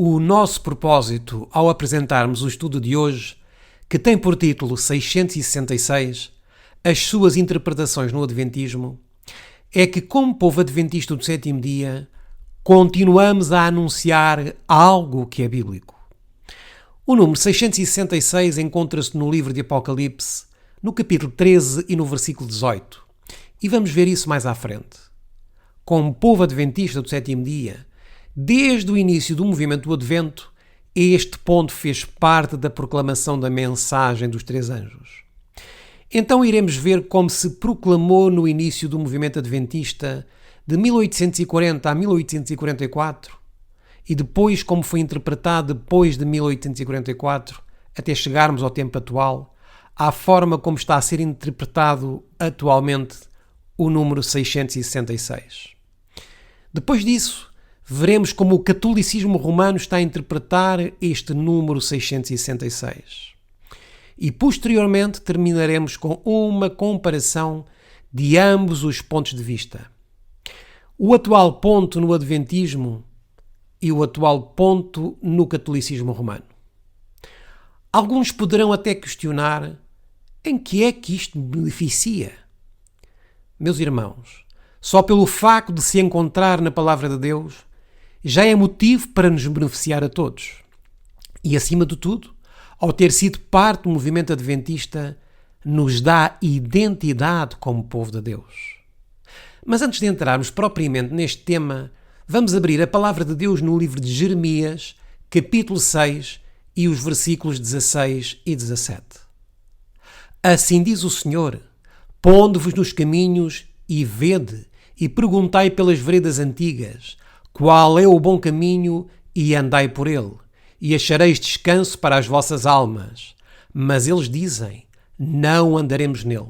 O nosso propósito ao apresentarmos o estudo de hoje, que tem por título 666, as suas interpretações no Adventismo, é que, como povo adventista do sétimo dia, continuamos a anunciar algo que é bíblico. O número 666 encontra-se no livro de Apocalipse, no capítulo 13 e no versículo 18. E vamos ver isso mais à frente. Como povo adventista do sétimo dia, desde o início do movimento do Advento, este ponto fez parte da proclamação da mensagem dos três anjos. Então iremos ver como se proclamou no início do movimento adventista de 1840 a 1844 e depois como foi interpretado depois de 1844 até chegarmos ao tempo atual, à forma como está a ser interpretado atualmente o número 666. Depois disso, veremos como o catolicismo romano está a interpretar este número 666. E posteriormente terminaremos com uma comparação de ambos os pontos de vista. O atual ponto no Adventismo e o atual ponto no catolicismo romano. Alguns poderão até questionar em que é que isto beneficia. Meus irmãos, só pelo facto de se encontrar na Palavra de Deus já é motivo para nos beneficiar a todos. E, acima de tudo, ao ter sido parte do movimento adventista, nos dá identidade como povo de Deus. Mas antes de entrarmos propriamente neste tema, vamos abrir a Palavra de Deus no livro de Jeremias, capítulo 6, e os versículos 16 e 17. Assim diz o Senhor: pondo-vos nos caminhos e vede, e perguntai pelas veredas antigas, qual é o bom caminho, e andai por ele, e achareis descanso para as vossas almas. Mas eles dizem: não andaremos nele.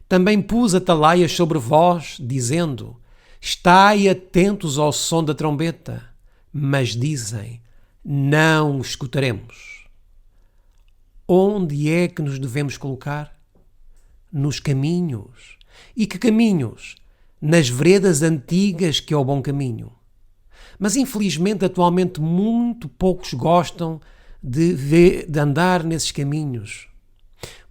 Também pus atalaias sobre vós, dizendo: estai atentos ao som da trombeta. Mas dizem: não escutaremos. Onde é que nos devemos colocar? Nos caminhos. E que caminhos? Nas veredas antigas, que é o bom caminho. Mas infelizmente atualmente muito poucos gostam de andar nesses caminhos.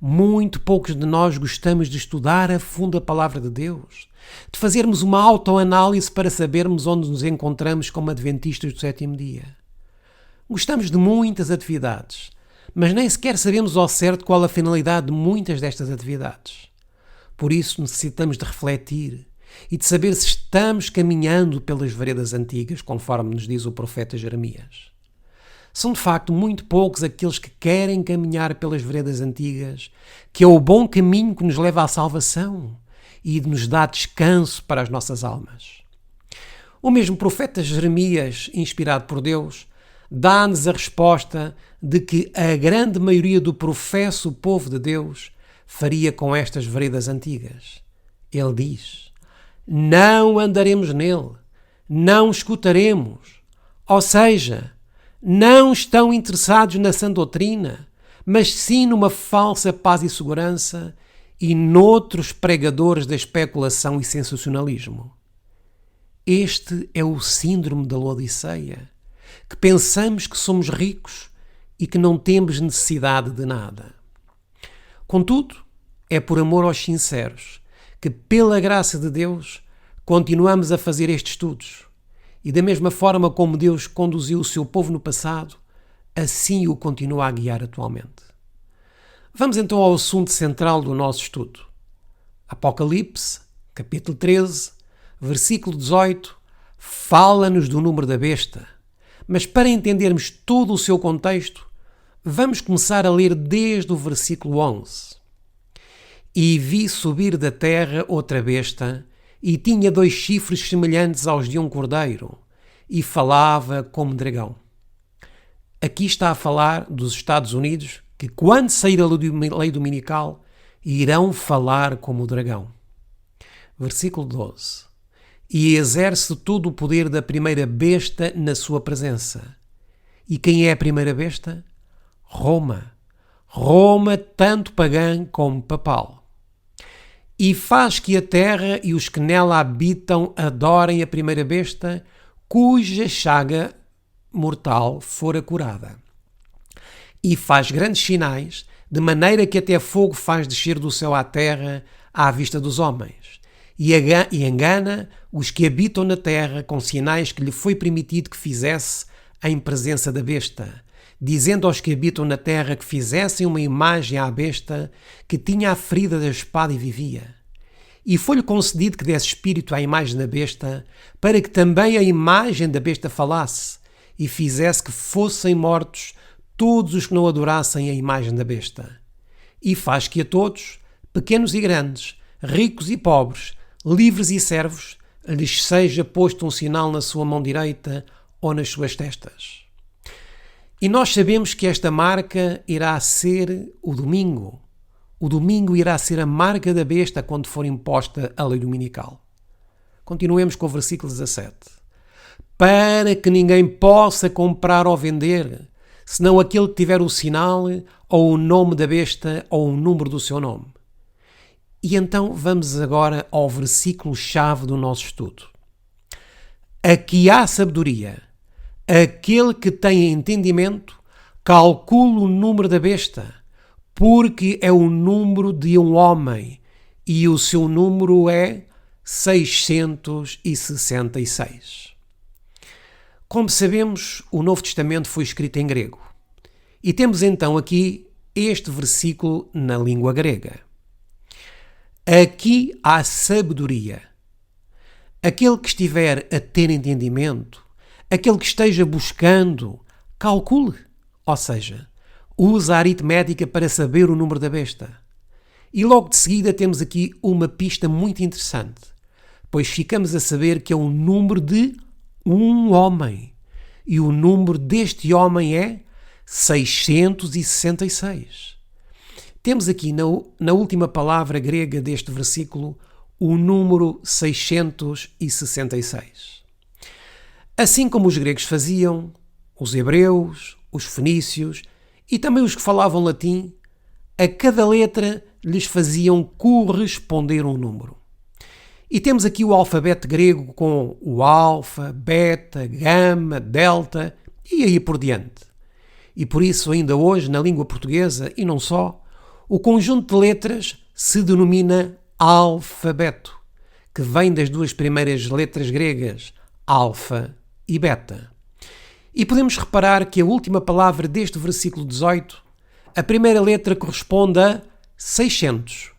Muito poucos de nós gostamos de estudar a fundo a Palavra de Deus, de fazermos uma autoanálise para sabermos onde nos encontramos como adventistas do sétimo dia. Gostamos de muitas atividades, mas nem sequer sabemos ao certo qual a finalidade de muitas destas atividades. Por isso necessitamos de refletir e de saber se estamos caminhando pelas veredas antigas, conforme nos diz o profeta Jeremias. São de facto muito poucos aqueles que querem caminhar pelas veredas antigas, que é o bom caminho que nos leva à salvação e nos dá descanso para as nossas almas. O mesmo profeta Jeremias, inspirado por Deus, dá-nos a resposta de que a grande maioria do professo povo de Deus faria com estas veredas antigas. Ele diz: não andaremos nele, não escutaremos. Ou seja, não estão interessados na sã doutrina, mas sim numa falsa paz e segurança e noutros pregadores da especulação e sensacionalismo. Este é o síndrome da Laodiceia, que pensamos que somos ricos e que não temos necessidade de nada. Contudo, é por amor aos sinceros que, pela graça de Deus, continuamos a fazer estes estudos. E da mesma forma como Deus conduziu o seu povo no passado, assim o continua a guiar atualmente. Vamos então ao assunto central do nosso estudo. Apocalipse, capítulo 13, versículo 18, fala-nos do número da besta. Mas para entendermos todo o seu contexto, vamos começar a ler desde o versículo 11. E vi subir da terra outra besta, e tinha 2 chifres semelhantes aos de um cordeiro, e falava como dragão. Aqui está a falar dos Estados Unidos, que quando sair a lei dominical, irão falar como o dragão. Versículo 12. E exerce todo o poder da primeira besta na sua presença. E quem é a primeira besta? Roma. Roma, tanto pagã como papal. E faz que a terra e os que nela habitam adorem a primeira besta, cuja chaga mortal fora curada. E faz grandes sinais, de maneira que até fogo faz descer do céu à terra à vista dos homens. E engana os que habitam na terra com sinais que lhe foi permitido que fizesse em presença da besta, dizendo aos que habitam na terra que fizessem uma imagem à besta que tinha a ferida da espada e vivia. E foi-lhe concedido que desse espírito à imagem da besta, para que também a imagem da besta falasse e fizesse que fossem mortos todos os que não adorassem a imagem da besta. E faz que a todos, pequenos e grandes, ricos e pobres, livres e servos, lhes seja posto um sinal na sua mão direita ou nas suas testas. E nós sabemos que esta marca irá ser o domingo. O domingo irá ser a marca da besta quando for imposta a lei dominical. Continuemos com o versículo 17. Para que ninguém possa comprar ou vender, senão aquele que tiver o sinal, ou o nome da besta, ou o número do seu nome. E então vamos agora ao versículo-chave do nosso estudo. Aqui há sabedoria. Aquele que tem entendimento, calcula o número da besta, porque é o número de um homem, e o seu número é 666. Como sabemos, o Novo Testamento foi escrito em grego. E temos então aqui este versículo na língua grega. Aqui há sabedoria. Aquele que estiver a ter entendimento, aquele que esteja buscando, calcule, ou seja, usa a aritmética para saber o número da besta. E logo de seguida temos aqui uma pista muito interessante, pois ficamos a saber que é o número de um homem. E o número deste homem é 666. Temos aqui na última palavra grega deste versículo o número 666. Assim como os gregos faziam, os hebreus, os fenícios e também os que falavam latim, a cada letra lhes faziam corresponder um número. E temos aqui o alfabeto grego com o alfa, beta, gama, delta e aí por diante. E por isso ainda hoje, na língua portuguesa e não só, o conjunto de letras se denomina alfabeto, que vem das duas primeiras letras gregas, alfa e beta. E podemos reparar que a última palavra deste versículo 18, a primeira letra corresponde a 600,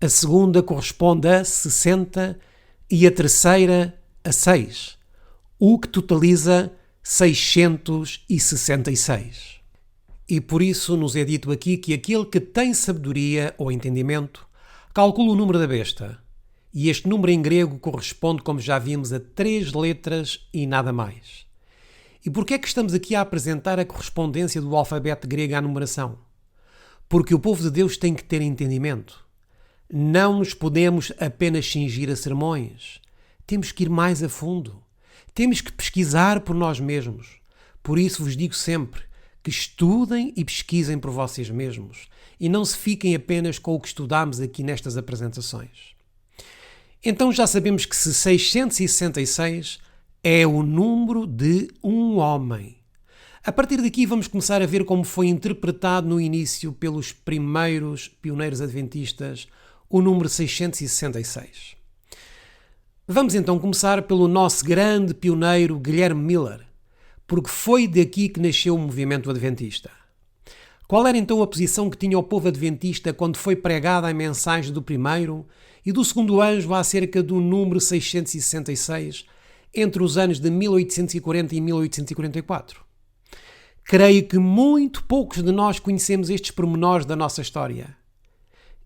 a segunda corresponde a 60 e a terceira a 6, o que totaliza 666. E por isso nos é dito aqui que aquele que tem sabedoria ou entendimento calcula o número da besta. E este número em grego corresponde, como já vimos, a 3 letras e nada mais. E porquê é que estamos aqui a apresentar a correspondência do alfabeto grego à numeração? Porque o povo de Deus tem que ter entendimento. Não nos podemos apenas cingir a sermões. Temos que ir mais a fundo. Temos que pesquisar por nós mesmos. Por isso vos digo sempre que estudem e pesquisem por vocês mesmos e não se fiquem apenas com o que estudamos aqui nestas apresentações. Então já sabemos que 666 é o número de um homem. A partir daqui vamos começar a ver como foi interpretado no início pelos primeiros pioneiros adventistas o número 666. Vamos então começar pelo nosso grande pioneiro Guilherme Miller, porque foi daqui que nasceu o movimento adventista. Qual era então a posição que tinha o povo adventista quando foi pregada a mensagem do primeiro e do segundo anjo acerca do número 666 entre os anos de 1840 e 1844? Creio que muito poucos de nós conhecemos estes pormenores da nossa história.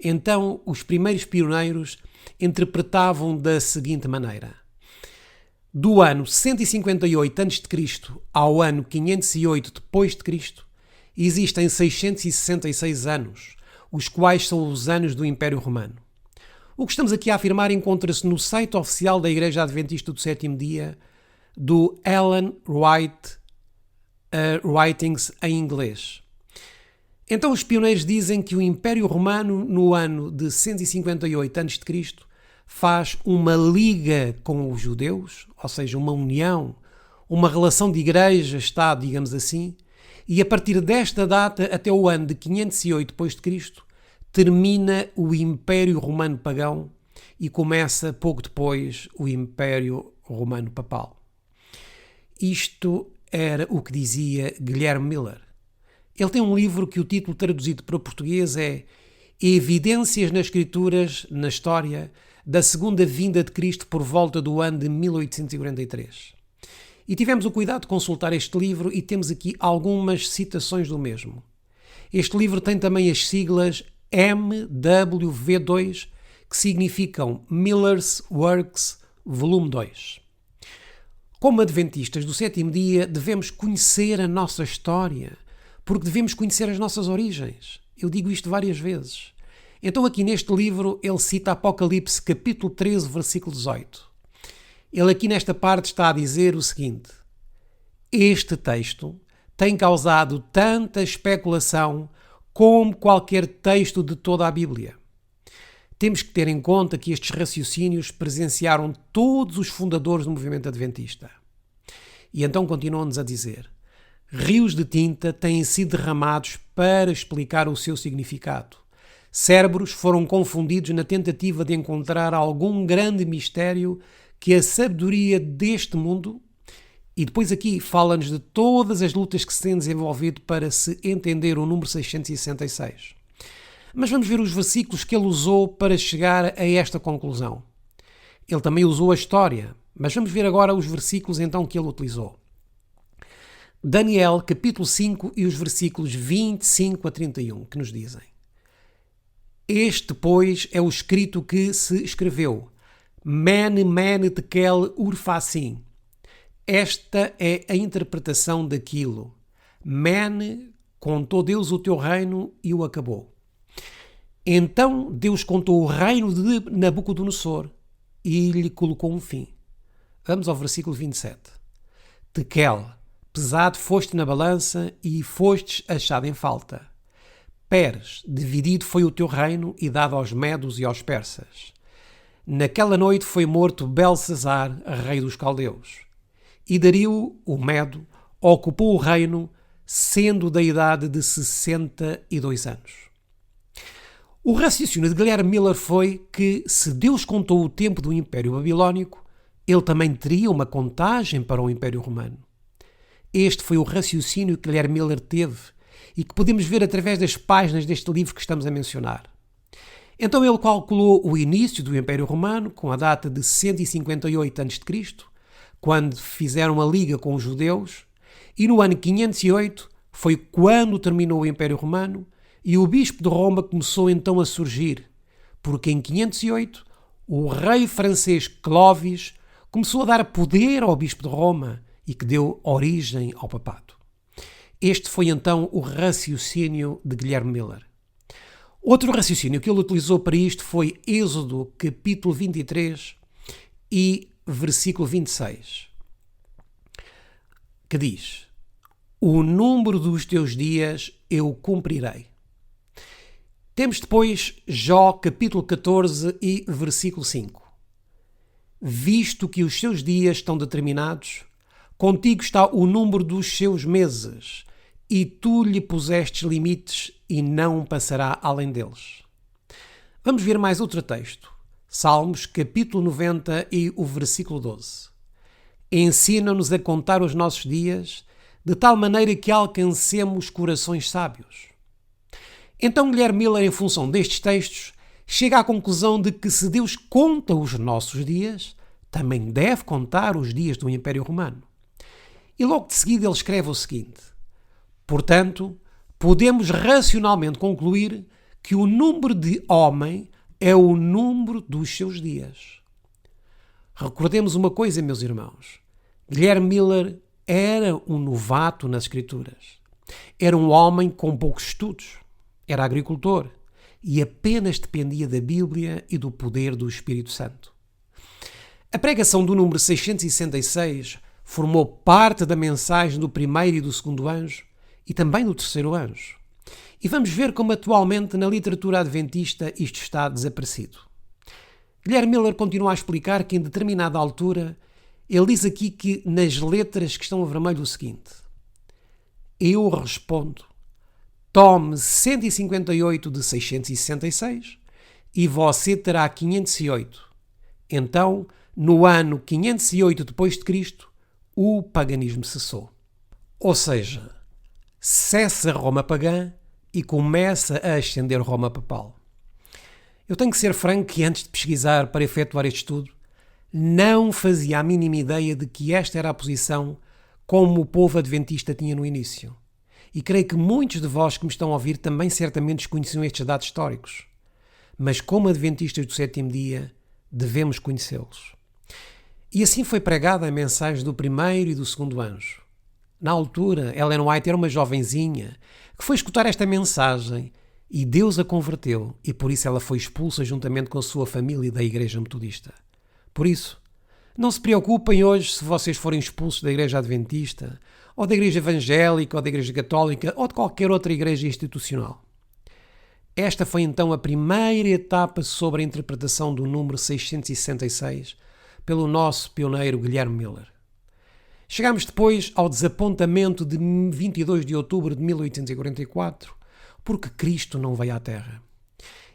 Então, os primeiros pioneiros interpretavam da seguinte maneira: do ano 158 a.C. ao ano 508 depois de Cristo, existem 666 anos, os quais são os anos do Império Romano. O que estamos aqui a afirmar encontra-se no site oficial da Igreja Adventista do Sétimo Dia, do Ellen White Writings em inglês. Então os pioneiros dizem que o Império Romano, no ano de 158 a.C., faz uma liga com os judeus, ou seja, uma união, uma relação de igreja-Estado, digamos assim, e a partir desta data até o ano de 508 d.C., termina o Império Romano Pagão e começa pouco depois o Império Romano Papal. Isto era o que dizia Guilherme Miller. Ele tem um livro que o título traduzido para o português é Evidências nas Escrituras, na História, da Segunda Vinda de Cristo por volta do ano de 1843. E tivemos o cuidado de consultar este livro e temos aqui algumas citações do mesmo. Este livro tem também as siglas MWV2, que significam Miller's Works, volume 2. Como adventistas do sétimo dia, devemos conhecer a nossa história, porque devemos conhecer as nossas origens. Eu digo isto várias vezes. Então aqui neste livro ele cita Apocalipse capítulo 13, versículo 18. Ele aqui nesta parte está a dizer o seguinte: este texto tem causado tanta especulação como qualquer texto de toda a Bíblia. Temos que ter em conta que estes raciocínios presenciaram todos os fundadores do movimento adventista. E então continuam-nos a dizer: rios de tinta têm sido derramados para explicar o seu significado. Cérebros foram confundidos na tentativa de encontrar algum grande mistério que a sabedoria deste mundo, e depois aqui fala-nos de todas as lutas que se têm desenvolvido para se entender o número 666. Mas vamos ver os versículos que ele usou para chegar a esta conclusão. Ele também usou a história, mas vamos ver agora os versículos então que ele utilizou. Daniel, capítulo 5 e os versículos 25 a 31, que nos dizem: este, pois, é o escrito que se escreveu. Mene, mene, tekel, urfacim. Esta é a interpretação daquilo. Mene, contou Deus o teu reino e o acabou. Então Deus contou o reino de Nabucodonosor e lhe colocou um fim. Vamos ao versículo 27. Tekel, pesado foste na balança e fostes achado em falta. Peres, dividido foi o teu reino e dado aos medos e aos persas. Naquela noite foi morto Belsazar, rei dos caldeus. E Dario, o Medo, ocupou o reino, sendo da idade de 62 anos. O raciocínio de Guilherme Miller foi que, se Deus contou o tempo do Império Babilónico, ele também teria uma contagem para o Império Romano. Este foi o raciocínio que Guilherme Miller teve e que podemos ver através das páginas deste livro que estamos a mencionar. Então ele calculou o início do Império Romano com a data de 158 a.C., quando fizeram a liga com os judeus, e no ano 508 foi quando terminou o Império Romano e o bispo de Roma começou então a surgir, porque em 508 o rei francês Clovis começou a dar poder ao bispo de Roma e que deu origem ao papado. Este foi então o raciocínio de Guilherme Miller. Outro raciocínio que ele utilizou para isto foi Êxodo, capítulo 23 e versículo 26, que diz: o número dos teus dias eu cumprirei. Temos depois Jó, capítulo 14 e versículo 5. Visto que os seus dias estão determinados, contigo está o número dos seus meses, e tu lhe pusestes limites e não passará além deles. Vamos ver mais outro texto. Salmos, capítulo 90 e o versículo 12. Ensina-nos a contar os nossos dias, de tal maneira que alcancemos corações sábios. Então Guilherme Miller, em função destes textos, chega à conclusão de que se Deus conta os nossos dias, também deve contar os dias do Império Romano. E logo de seguida ele escreve o seguinte: portanto, podemos racionalmente concluir que o número de homem é o número dos seus dias. Recordemos uma coisa, meus irmãos. Guilherme Miller era um novato nas Escrituras. Era um homem com poucos estudos. Era agricultor e apenas dependia da Bíblia e do poder do Espírito Santo. A pregação do número 666 formou parte da mensagem do primeiro e do segundo anjo e também do terceiro anjo. E vamos ver como atualmente na literatura adventista isto está desaparecido. Guilherme Miller continua a explicar que em determinada altura Ele diz aqui que nas letras que estão a vermelho o seguinte: eu respondo, tome 158 de 666 e você terá 508. Então, no ano 508 depois de Cristo, o paganismo cessou. Ou seja, cessa Roma pagã e começa a ascender Roma papal. Eu tenho que ser franco que antes de pesquisar para efetuar este estudo, não fazia a mínima ideia de que esta era a posição como o povo adventista tinha no início. E creio que muitos de vós que me estão a ouvir também certamente desconheciam estes dados históricos. Mas como adventistas do sétimo dia, devemos conhecê-los. E assim foi pregada a mensagem do primeiro e do segundo anjo. Na altura, Ellen White era uma jovenzinha que foi escutar esta mensagem e Deus a converteu e por isso ela foi expulsa juntamente com a sua família da Igreja Metodista. Por isso, não se preocupem hoje se vocês forem expulsos da Igreja Adventista, ou da Igreja Evangélica, ou da Igreja Católica, ou de qualquer outra igreja institucional. Esta foi então a primeira etapa sobre a interpretação do número 666 pelo nosso pioneiro Guilherme Miller. Chegamos depois ao desapontamento de 22 de outubro de 1844, porque Cristo não veio à Terra.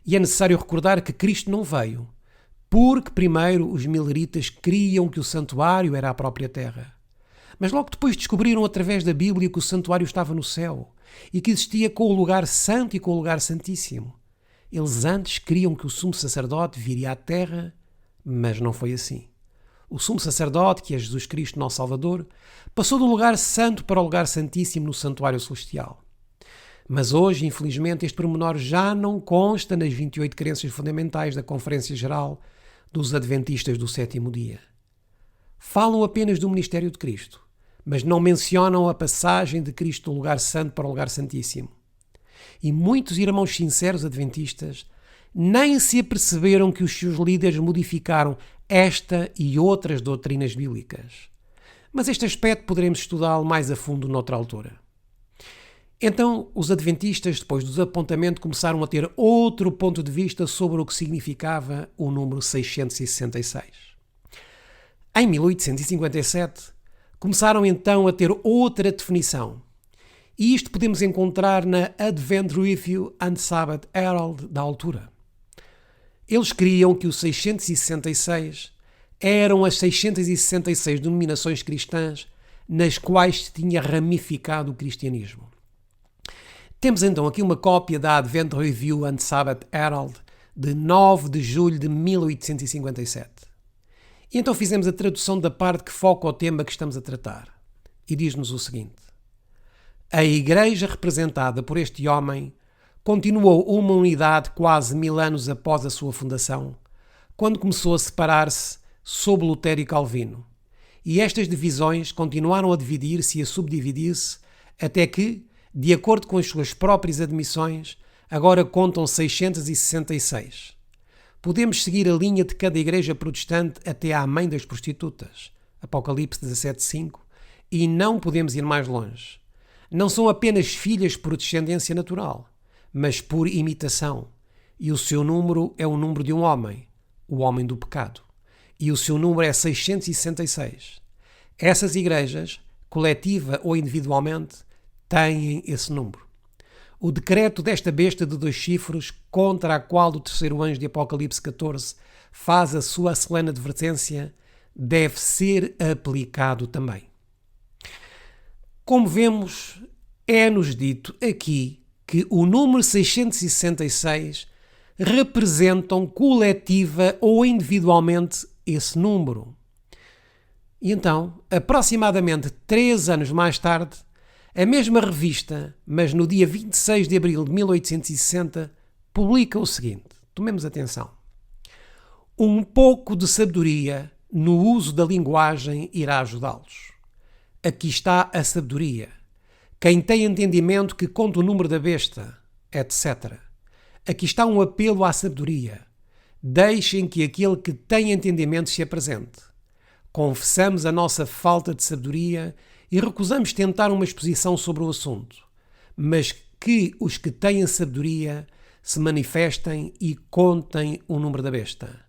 E é necessário recordar que Cristo não veio, porque primeiro os mileritas criam que o santuário era a própria Terra. Mas logo depois descobriram através da Bíblia que o santuário estava no céu e que existia com o lugar santo e com o lugar santíssimo. Eles antes criam que o sumo sacerdote viria à Terra, mas não foi assim. O sumo sacerdote, que é Jesus Cristo, nosso Salvador, passou do lugar santo para o lugar santíssimo no santuário celestial. Mas hoje, infelizmente, este pormenor já não consta nas 28 crenças fundamentais da Conferência Geral dos Adventistas do Sétimo Dia. Falam apenas do ministério de Cristo, mas não mencionam a passagem de Cristo do lugar santo para o lugar santíssimo. E muitos irmãos sinceros adventistas nem se aperceberam que os seus líderes modificaram esta e outras doutrinas bíblicas. Mas este aspecto poderemos estudá-lo mais a fundo noutra altura. Então, os adventistas, depois do desapontamento, começaram a ter outro ponto de vista sobre o que significava o número 666. Em 1857, começaram então a ter outra definição. E isto podemos encontrar na Advent Review and Sabbath Herald da altura. Eles criam que os 666 eram as 666 denominações cristãs nas quais se tinha ramificado o cristianismo. Temos então aqui uma cópia da Advent Review and Sabbath Herald de 9 de julho de 1857. E então fizemos a tradução da parte que foca o tema que estamos a tratar. E diz-nos o seguinte: a Igreja representada por este homem continuou uma unidade quase 1000 anos após a sua fundação, quando começou a separar-se sob Lutero e Calvino. E estas divisões continuaram a dividir-se e a subdividir-se até que, de acordo com as suas próprias admissões, agora contam 666. Podemos seguir a linha de cada igreja protestante até à mãe das prostitutas, Apocalipse 17:5, e não podemos ir mais longe. Não são apenas filhas por descendência natural, mas por imitação, e o seu número é o número de um homem, o homem do pecado, e o seu número é 666. Essas igrejas, coletiva ou individualmente, têm esse número. O decreto desta besta de 2 chifres, contra a qual o terceiro anjo de Apocalipse 14 faz a sua solene advertência, deve ser aplicado também. Como vemos, é-nos dito aqui que o número 666 representam coletiva ou individualmente esse número. E então, aproximadamente 3 anos mais tarde, a mesma revista, mas no dia 26 de abril de 1860, publica o seguinte, tomemos atenção: um pouco de sabedoria no uso da linguagem irá ajudá-los. Aqui está a sabedoria. Quem tem entendimento que conta o número da besta, etc. Aqui está um apelo à sabedoria. Deixem que aquele que tem entendimento se apresente. Confessamos a nossa falta de sabedoria e recusamos tentar uma exposição sobre o assunto, mas que os que têm sabedoria se manifestem e contem o número da besta.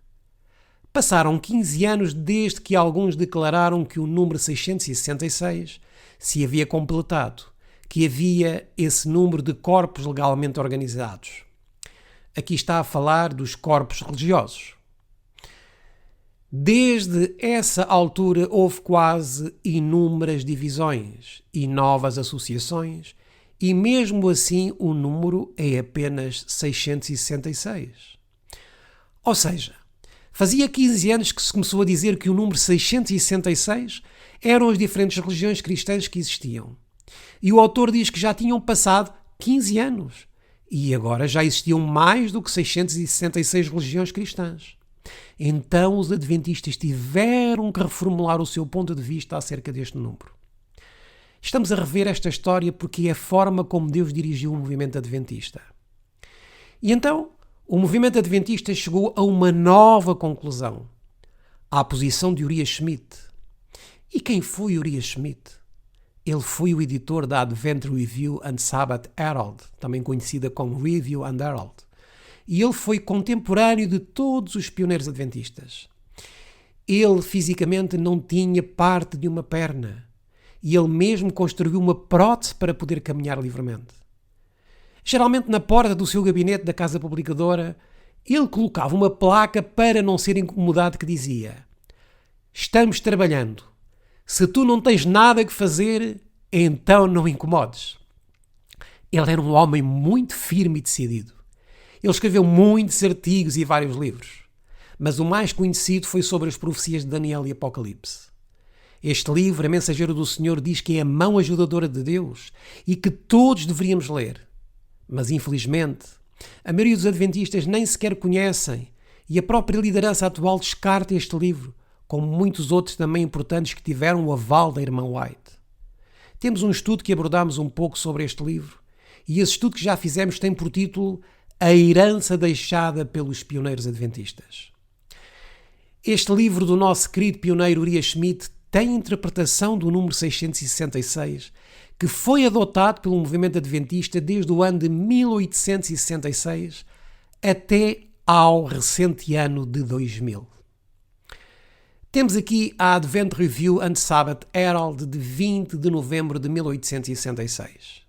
Passaram 15 anos desde que alguns declararam que o número 666 se havia completado, que havia esse número de corpos legalmente organizados. Aqui está a falar dos corpos religiosos. Desde essa altura houve quase inúmeras divisões e novas associações, e mesmo assim o número é apenas 666. Ou seja, fazia 15 anos que se começou a dizer que o número 666 eram as diferentes religiões cristãs que existiam. E o autor diz que já tinham passado 15 anos e agora já existiam mais do que 666 religiões cristãs. Então os adventistas tiveram que reformular o seu ponto de vista acerca deste número. Estamos a rever esta história porque é a forma como Deus dirigiu o movimento adventista. E então o movimento adventista chegou a uma nova conclusão, à posição de Uriah Schmid. E quem foi Uriah Schmid? Ele foi o editor da Advent Review and Sabbath Herald, também conhecida como Review and Herald. E ele foi contemporâneo de todos os pioneiros adventistas. Ele fisicamente não tinha parte de uma perna e ele mesmo construiu uma prótese para poder caminhar livremente. Geralmente na porta do seu gabinete da casa publicadora, ele colocava uma placa para não ser incomodado que dizia: "Estamos trabalhando. Se tu não tens nada que fazer, então não incomodes." Ele era um homem muito firme e decidido. Ele escreveu muitos artigos e vários livros, mas o mais conhecido foi sobre as profecias de Daniel e Apocalipse. Este livro, A Mensageiro do Senhor, diz que é a mão ajudadora de Deus e que todos deveríamos ler. Mas, infelizmente, a maioria dos adventistas nem sequer conhecem e a própria liderança atual descarta este livro, como muitos outros também importantes que tiveram o aval da irmã White. Temos um estudo que abordamos um pouco sobre este livro e esse estudo que já fizemos tem por título A Herança Deixada pelos Pioneiros Adventistas. Este livro do nosso querido pioneiro Uriah Schmid tem a interpretação do número 666, que foi adotado pelo movimento adventista desde o ano de 1866 até ao recente ano de 2000. Temos aqui a Advent Review and Sabbath Herald de 20 de novembro de 1866.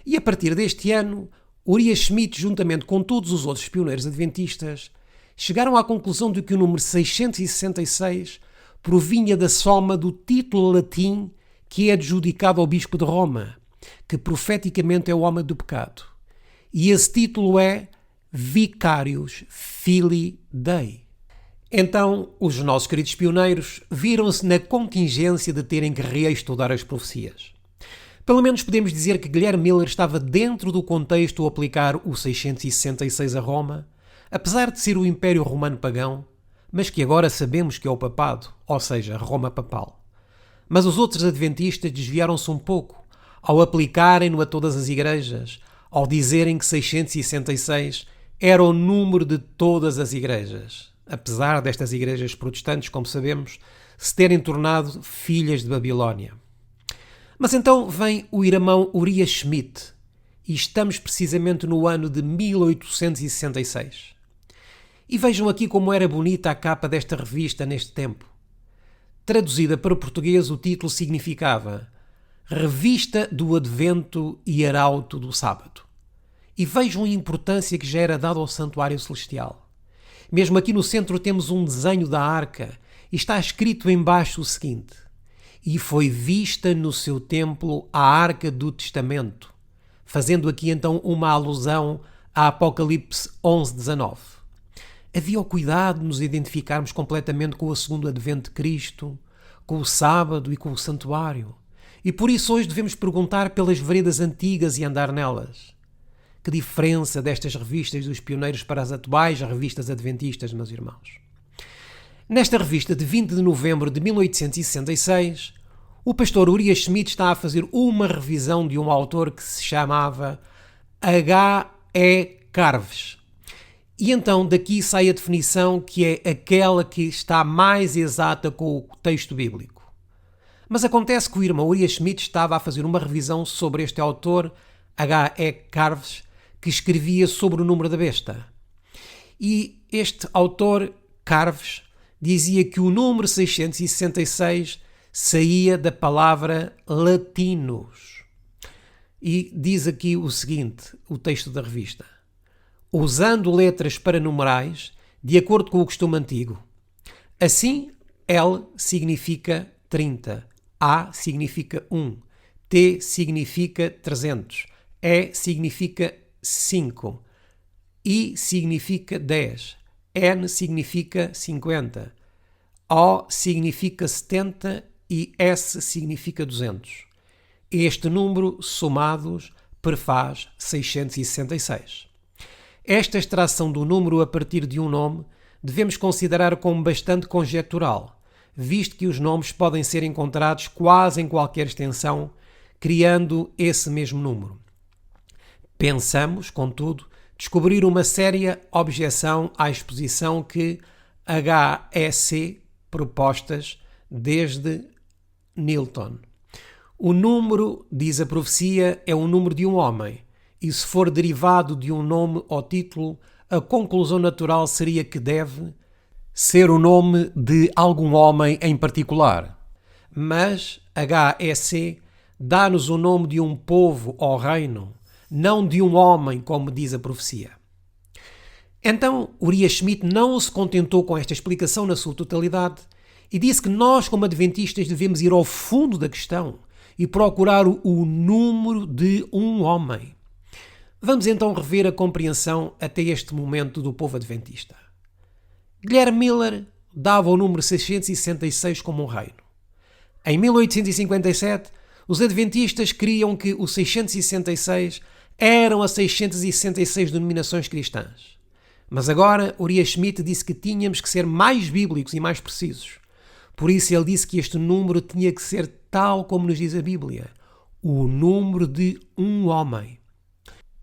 E a partir deste ano, Uriah Schmid, juntamente com todos os outros pioneiros adventistas, chegaram à conclusão de que o número 666 provinha da soma do título latim que é adjudicado ao bispo de Roma, que profeticamente é o homem do pecado. E esse título é Vicarius Filii Dei. Então, os nossos queridos pioneiros viram-se na contingência de terem que reestudar as profecias. Pelo menos podemos dizer que Guilherme Miller estava dentro do contexto ao aplicar o 666 a Roma, apesar de ser o Império Romano pagão, mas que agora sabemos que é o papado, ou seja, Roma papal. Mas os outros adventistas desviaram-se um pouco ao aplicarem-no a todas as igrejas, ao dizerem que 666 era o número de todas as igrejas, apesar destas igrejas protestantes, como sabemos, se terem tornado filhas de Babilónia. Mas então vem o irmão Uriah Schmid, e estamos precisamente no ano de 1866. E vejam aqui como era bonita a capa desta revista neste tempo. Traduzida para o português, o título significava Revista do Advento e Arauto do Sábado. E vejam a importância que já era dada ao Santuário Celestial. Mesmo aqui no centro temos um desenho da arca e está escrito em baixo o seguinte: E foi vista no seu templo a Arca do Testamento, fazendo aqui então uma alusão a Apocalipse 11:19. Havia o cuidado de nos identificarmos completamente com o segundo advento de Cristo, com o sábado e com o santuário. E por isso hoje devemos perguntar pelas veredas antigas e andar nelas. Que diferença destas revistas dos pioneiros para as atuais revistas adventistas, meus irmãos. Nesta revista de 20 de novembro de 1866, o pastor Uriah Schmid está a fazer uma revisão de um autor que se chamava H.E. Carves. E então daqui sai a definição que é aquela que está mais exata com o texto bíblico. Mas acontece que o irmão Uriah Schmid estava a fazer uma revisão sobre este autor, H.E. Carves, que escrevia sobre o número da besta. E este autor, Carves, dizia que o número 666 saía da palavra latinos. E diz aqui o seguinte, o texto da revista: usando letras para numerais, de acordo com o costume antigo. Assim, L significa 30, A significa 1, T significa 300, E significa 5, I significa 10, N significa 50, O significa 70 e S significa 200. Este número, somados, prefaz 666. Esta extração do número a partir de um nome devemos considerar como bastante conjectural, visto que os nomes podem ser encontrados quase em qualquer extensão, criando esse mesmo número. Pensamos, contudo, descobrir uma séria objeção à exposição que HEC propostas desde Newton. O número, diz a profecia, é o número de um homem, e se for derivado de um nome ou título, a conclusão natural seria que deve ser o nome de algum homem em particular. Mas HEC dá-nos o nome de um povo ou reino, não de um homem, como diz a profecia. Então, Uriah Schmid não se contentou com esta explicação na sua totalidade e disse que nós, como adventistas, devemos ir ao fundo da questão e procurar o número de um homem. Vamos então rever a compreensão até este momento do povo adventista. Guilherme Miller dava o número 666 como um reino. Em 1857, os adventistas criam que os 666 eram as 666 denominações cristãs. Mas agora Uriah Schmid disse que tínhamos que ser mais bíblicos e mais precisos. Por isso ele disse que este número tinha que ser tal como nos diz a Bíblia, o número de um homem.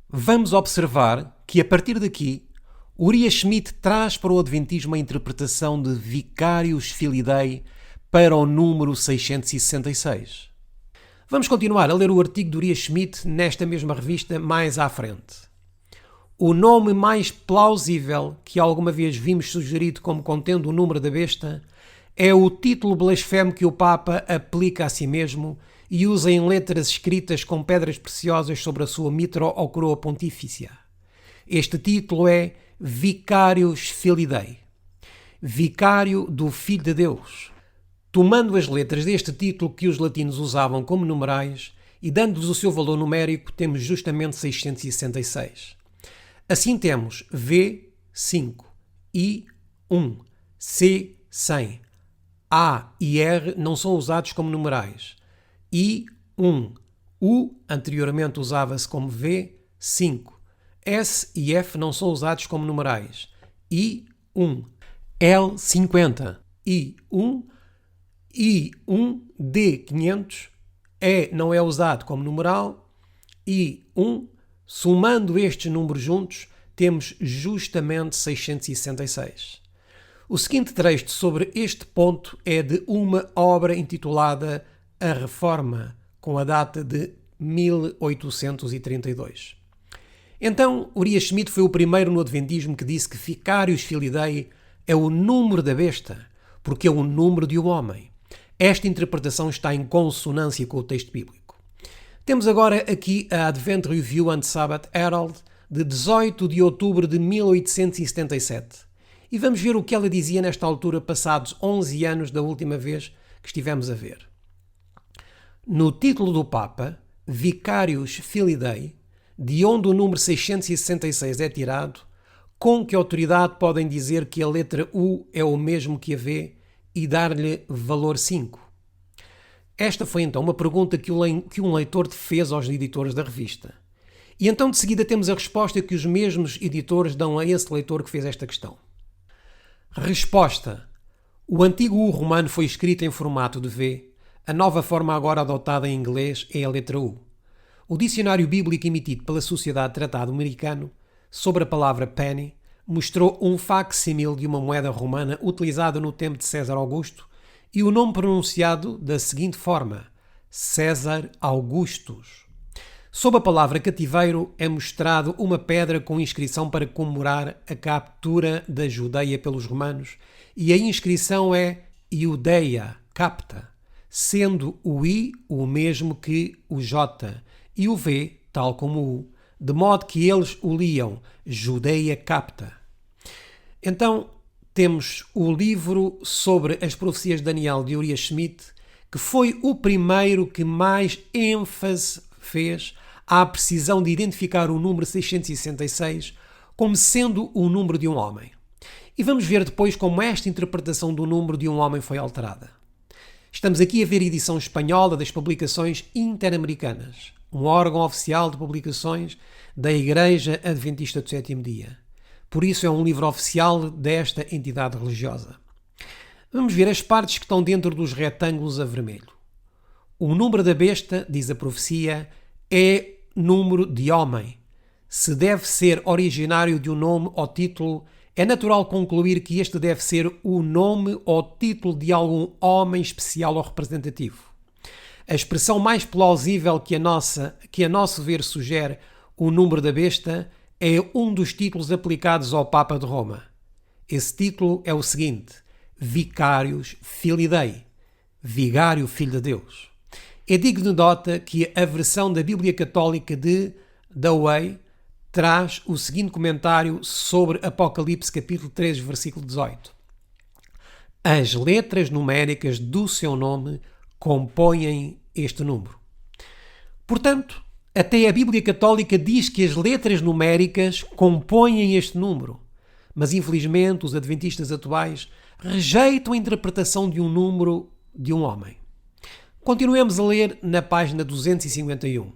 Vamos observar que a partir daqui Uriah Schmid traz para o Adventismo a interpretação de Vicarius Filii Dei para o número 666. Vamos continuar a ler o artigo de Uriah Schmid nesta mesma revista mais à frente. O nome mais plausível que alguma vez vimos sugerido como contendo o número da besta é o título blasfemo que o Papa aplica a si mesmo e usa em letras escritas com pedras preciosas sobre a sua mitra ou coroa pontifícia. Este título é Vicarius Filii Dei, Vicário do Filho de Deus. Tomando as letras deste título que os latinos usavam como numerais e dando-lhes o seu valor numérico, temos justamente 666. Assim temos V, 5, I, 1, C, 100. A e R não são usados como numerais. I, 1. U, anteriormente usava-se como V, 5. S e F não são usados como numerais. I, 1. L, 50. I, 1. I, 1. D, 500. E não é usado como numeral. I, 1. Somando estes números juntos, temos justamente 666. O seguinte trecho sobre este ponto é de uma obra intitulada A Reforma, com a data de 1832. Então, Uriah Schmid foi o primeiro no Adventismo que disse que Vicarius Filii Dei é o número da besta, porque é o número de um homem. Esta interpretação está em consonância com o texto bíblico. Temos agora aqui a Advent Review and Sabbath Herald, de 18 de outubro de 1877. E vamos ver o que ela dizia nesta altura, passados 11 anos da última vez que estivemos a ver. No título do Papa, Vicarius Filii Dei, de onde o número 666 é tirado, com que autoridade podem dizer que a letra U é o mesmo que a V e dar-lhe valor 5? Esta foi então uma pergunta que um leitor fez aos editores da revista. E então de seguida temos a resposta que os mesmos editores dão a esse leitor que fez esta questão. Resposta. O antigo U romano foi escrito em formato de V. A nova forma agora adotada em inglês é a letra U. O dicionário bíblico emitido pela Sociedade de Tratado Americano sobre a palavra penny mostrou um facsímil de uma moeda romana utilizada no tempo de César Augusto e o nome pronunciado da seguinte forma: César Augustus. Sob a palavra cativeiro é mostrado uma pedra com inscrição para comemorar a captura da Judeia pelos romanos, e a inscrição é Iudeia, capta, sendo o I o mesmo que o J e o V tal como o U, de modo que eles o liam Judeia capta. Então, temos o livro sobre as profecias de Daniel de Uriah Schmid, que foi o primeiro que mais ênfase fez à precisão de identificar o número 666 como sendo o número de um homem. E vamos ver depois como esta interpretação do número de um homem foi alterada. Estamos aqui a ver a edição espanhola das Publicações Interamericanas, um órgão oficial de publicações da Igreja Adventista do Sétimo Dia. Por isso é um livro oficial desta entidade religiosa. Vamos ver as partes que estão dentro dos retângulos a vermelho. O número da besta, diz a profecia, é número de homem. Se deve ser originário de um nome ou título, é natural concluir que este deve ser o nome ou título de algum homem especial ou representativo. A expressão mais plausível que a nosso ver sugere o número da besta é um dos títulos aplicados ao Papa de Roma. Esse título é o seguinte: Vicarius Filii Dei, Vigário Filho de Deus. É digno de nota que a versão da Bíblia Católica de Douay traz o seguinte comentário sobre Apocalipse capítulo 3, versículo 18. As letras numéricas do seu nome compõem este número. Portanto, até a Bíblia Católica diz que as letras numéricas compõem este número, mas infelizmente os adventistas atuais rejeitam a interpretação de um número de um homem. Continuemos a ler na página 251.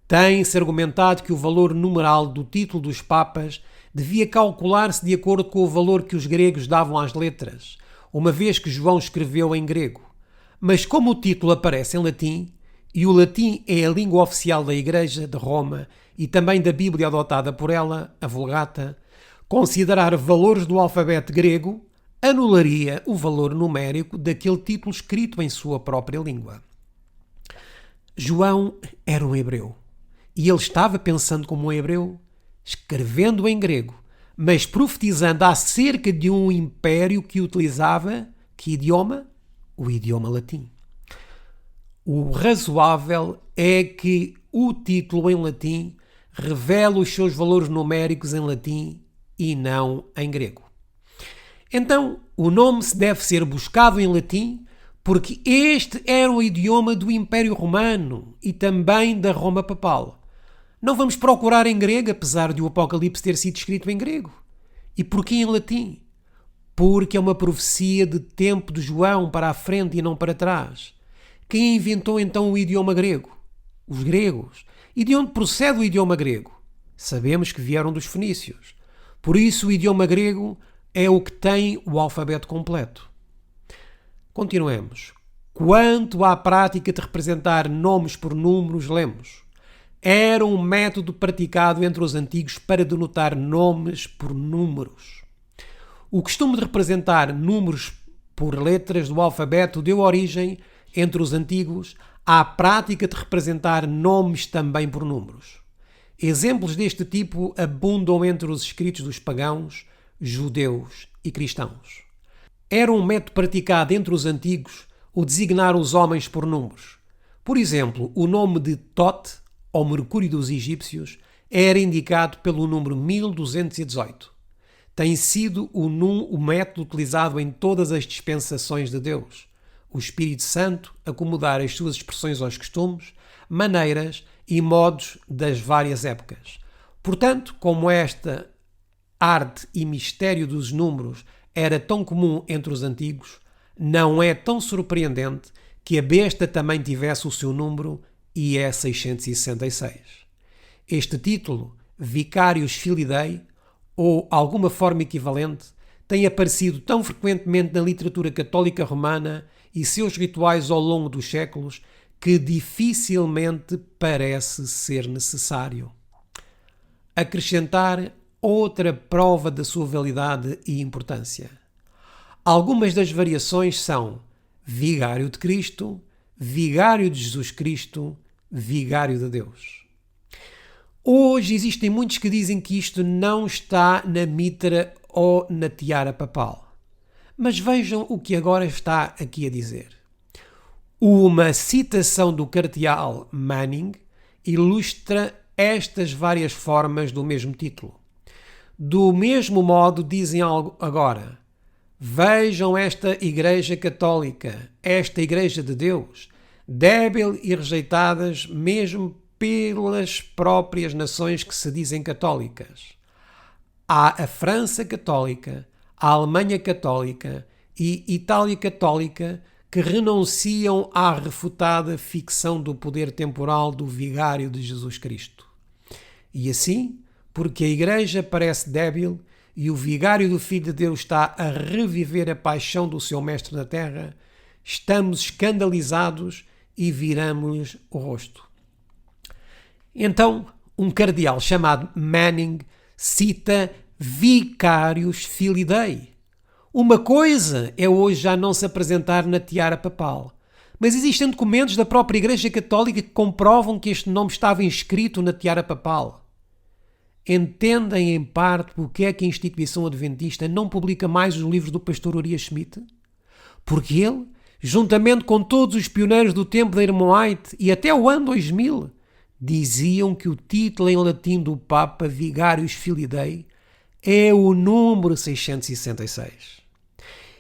Tem-se argumentado que o valor numeral do título dos papas devia calcular-se de acordo com o valor que os gregos davam às letras, uma vez que João escreveu em grego. Mas como o título aparece em latim, e o latim é a língua oficial da Igreja de Roma e também da Bíblia adotada por ela, a Vulgata, considerar valores do alfabeto grego anularia o valor numérico daquele título escrito em sua própria língua. João era um hebreu e ele estava pensando como um hebreu, escrevendo em grego, mas profetizando acerca de um império que utilizava que idioma? O idioma latim. O razoável é que o título em latim revela os seus valores numéricos em latim e não em grego. Então, o nome deve ser buscado em latim porque este era o idioma do Império Romano e também da Roma Papal. Não vamos procurar em grego, apesar de o Apocalipse ter sido escrito em grego. E porquê em latim? Porque é uma profecia de tempo de João para a frente e não para trás. Quem inventou então o idioma grego? Os gregos. E de onde procede o idioma grego? Sabemos que vieram dos fenícios. Por isso o idioma grego é o que tem o alfabeto completo. Continuemos. Quanto à prática de representar nomes por números, lemos. Era um método praticado entre os antigos para denotar nomes por números. O costume de representar números por letras do alfabeto deu origem, entre os antigos, à prática de representar nomes também por números. Exemplos deste tipo abundam entre os escritos dos pagãos, judeus e cristãos. Era um método praticado entre os antigos o designar os homens por números. Por exemplo, o nome de Tot, ou Mercúrio dos egípcios, era indicado pelo número 1218. Tem sido o método utilizado em todas as dispensações de Deus. O Espírito Santo acomodar as suas expressões aos costumes, maneiras e modos das várias épocas. Portanto, como esta arte e mistério dos números era tão comum entre os antigos, não é tão surpreendente que a besta também tivesse o seu número e é 666. Este título, Vicarius Filii Dei, ou alguma forma equivalente, tem aparecido tão frequentemente na literatura católica romana e seus rituais ao longo dos séculos que dificilmente parece ser necessário acrescentar outra prova da sua validade e importância. Algumas das variações são Vigário de Cristo, Vigário de Jesus Cristo, Vigário de Deus. Hoje existem muitos que dizem que isto não está na mitra ou na tiara papal. Mas vejam o que agora está aqui a dizer. Uma citação do cardeal Manning ilustra estas várias formas do mesmo título. Do mesmo modo, dizem agora: vejam esta Igreja Católica, esta Igreja de Deus, débil e rejeitadas mesmo pelas próprias nações que se dizem católicas. Há a França Católica, a Alemanha Católica e Itália Católica que renunciam à refutada ficção do poder temporal do vigário de Jesus Cristo. E assim, porque a Igreja parece débil e o vigário do Filho de Deus está a reviver a paixão do seu Mestre na terra, estamos escandalizados e viramos o rosto. Então, um cardeal chamado Manning cita Vicarius Filii Dei. Uma coisa é hoje já não se apresentar na tiara papal, mas existem documentos da própria Igreja Católica que comprovam que este nome estava inscrito na tiara papal. Entendem em parte porque é que a instituição adventista não publica mais os livros do pastor Urias Schmidt? Porque ele, juntamente com todos os pioneiros do tempo da Irmã White e até o ano 2000, diziam que o título em latim do Papa Vicarius Filii Dei é o número 666.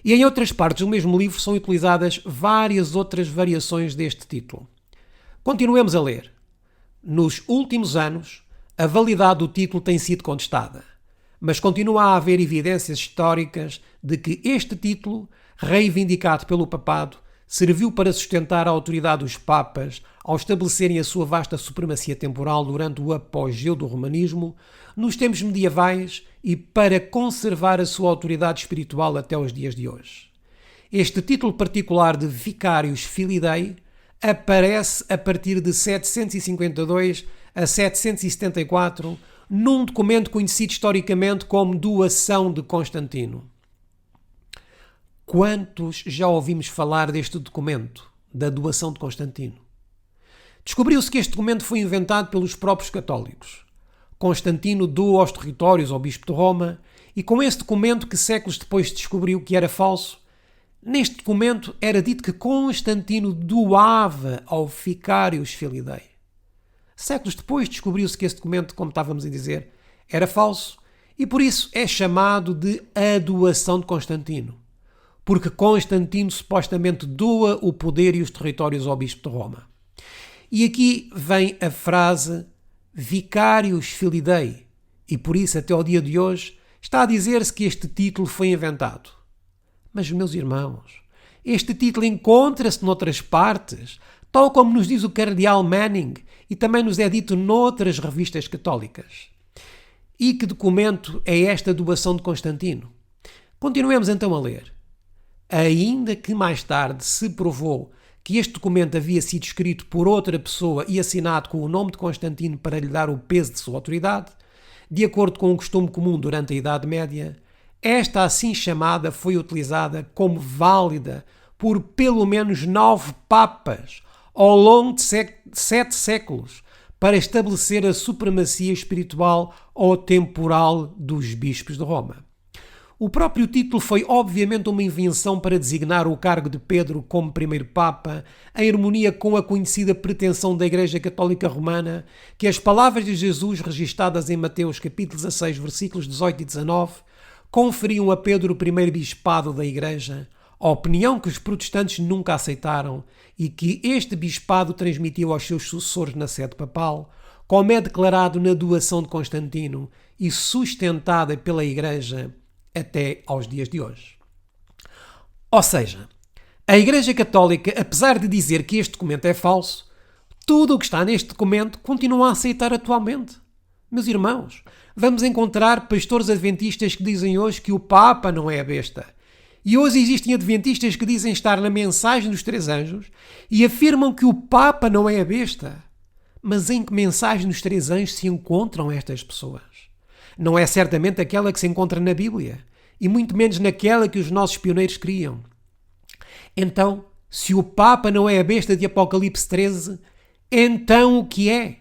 E em outras partes do mesmo livro são utilizadas várias outras variações deste título. Continuemos a ler. Nos últimos anos, a validade do título tem sido contestada, mas continua a haver evidências históricas de que este título, reivindicado pelo papado, serviu para sustentar a autoridade dos papas ao estabelecerem a sua vasta supremacia temporal durante o apogeu do romanismo nos tempos medievais e para conservar a sua autoridade espiritual até os dias de hoje. Este título particular de Vicarius Filii Dei aparece a partir de 752 a 774 num documento conhecido historicamente como Doação de Constantino. Quantos já ouvimos falar deste documento, da Doação de Constantino? Descobriu-se que este documento foi inventado pelos próprios católicos. Constantino doa aos territórios ao bispo de Roma e com esse documento que séculos depois descobriu que era falso, neste documento era dito que Constantino doava ao Vicarius Filii Dei. Séculos depois descobriu-se que esse documento, como estávamos a dizer, era falso e por isso é chamado de a Doação de Constantino. Porque Constantino supostamente doa o poder e os territórios ao bispo de Roma. E aqui vem a frase Vicarius Filii Dei, e por isso até ao dia de hoje está a dizer-se que este título foi inventado. Mas, meus irmãos, este título encontra-se noutras partes, tal como nos diz o cardeal Manning e também nos é dito noutras revistas católicas. E que documento é esta Doação de Constantino? Continuemos então a ler. Ainda que mais tarde se provou que este documento havia sido escrito por outra pessoa e assinado com o nome de Constantino para lhe dar o peso de sua autoridade, de acordo com o costume comum durante a Idade Média, esta assim chamada foi utilizada como válida por pelo menos 9 papas ao longo de 7 séculos para estabelecer a supremacia espiritual ou temporal dos bispos de Roma. O próprio título foi obviamente uma invenção para designar o cargo de Pedro como primeiro Papa, em harmonia com a conhecida pretensão da Igreja Católica Romana que as palavras de Jesus registadas em Mateus capítulo 16, versículos 18 e 19, conferiam a Pedro o primeiro bispado da Igreja, a opinião que os protestantes nunca aceitaram e que este bispado transmitiu aos seus sucessores na sede papal, como é declarado na Doação de Constantino e sustentada pela Igreja até aos dias de hoje. Ou seja, a Igreja Católica, apesar de dizer que este documento é falso, tudo o que está neste documento continua a aceitar atualmente. Meus irmãos, vamos encontrar pastores adventistas que dizem hoje que o Papa não é a besta. E hoje existem adventistas que dizem estar na mensagem dos 3 anjos e afirmam que o Papa não é a besta. Mas em que mensagem dos 3 anjos se encontram estas pessoas? Não é certamente aquela que se encontra na Bíblia, e muito menos naquela que os nossos pioneiros criam. Então, se o Papa não é a besta de Apocalipse 13, então o que é?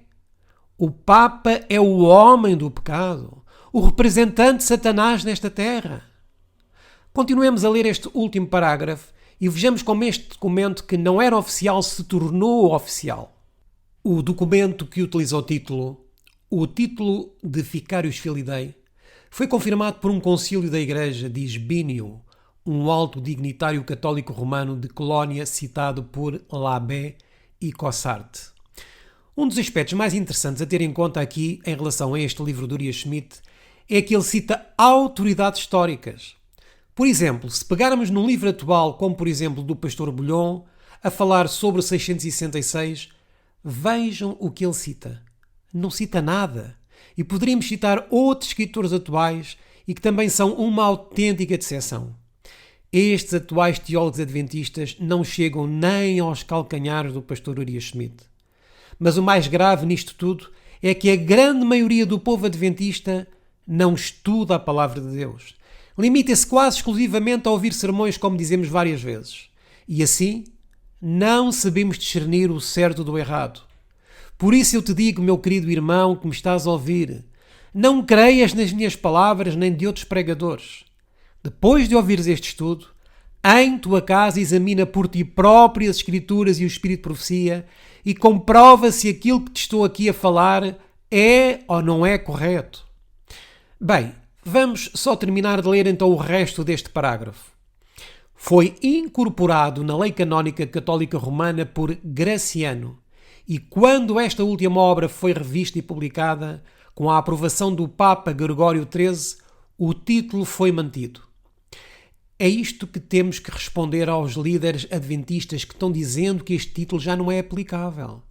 O Papa é o homem do pecado, o representante de Satanás nesta terra. Continuemos a ler este último parágrafo e vejamos como este documento, que não era oficial, se tornou oficial. O documento que utiliza o título de Vicarius Filii, foi confirmado por um concílio da Igreja de Isbínio, um alto dignitário católico romano de Colónia, citado por Labé e Cossart. Um dos aspectos mais interessantes a ter em conta aqui, em relação a este livro de Uriah Schmid, é que ele cita autoridades históricas. Por exemplo, se pegarmos num livro atual, como por exemplo do Pastor Bullion, a falar sobre 666, vejam o que ele cita. Não cita nada. E poderíamos citar outros escritores atuais e que também são uma autêntica decepção. Estes atuais teólogos adventistas não chegam nem aos calcanhares do pastor Uriah Schmid. Mas o mais grave nisto tudo é que a grande maioria do povo adventista não estuda a palavra de Deus. Limita-se quase exclusivamente a ouvir sermões, como dizemos várias vezes. E assim, não sabemos discernir o certo do errado. Por isso eu te digo, meu querido irmão que me estás a ouvir, não creias nas minhas palavras nem de outros pregadores. Depois de ouvires este estudo, em tua casa examina por ti próprio as Escrituras e o Espírito de Profecia e comprova se aquilo que te estou aqui a falar é ou não é correto. Bem, vamos só terminar de ler então o resto deste parágrafo. Foi incorporado na lei canónica católica romana por Graciano, e quando esta última obra foi revista e publicada, com a aprovação do Papa Gregório XIII, o título foi mantido. É isto que temos que responder aos líderes adventistas que estão dizendo que este título já não é aplicável.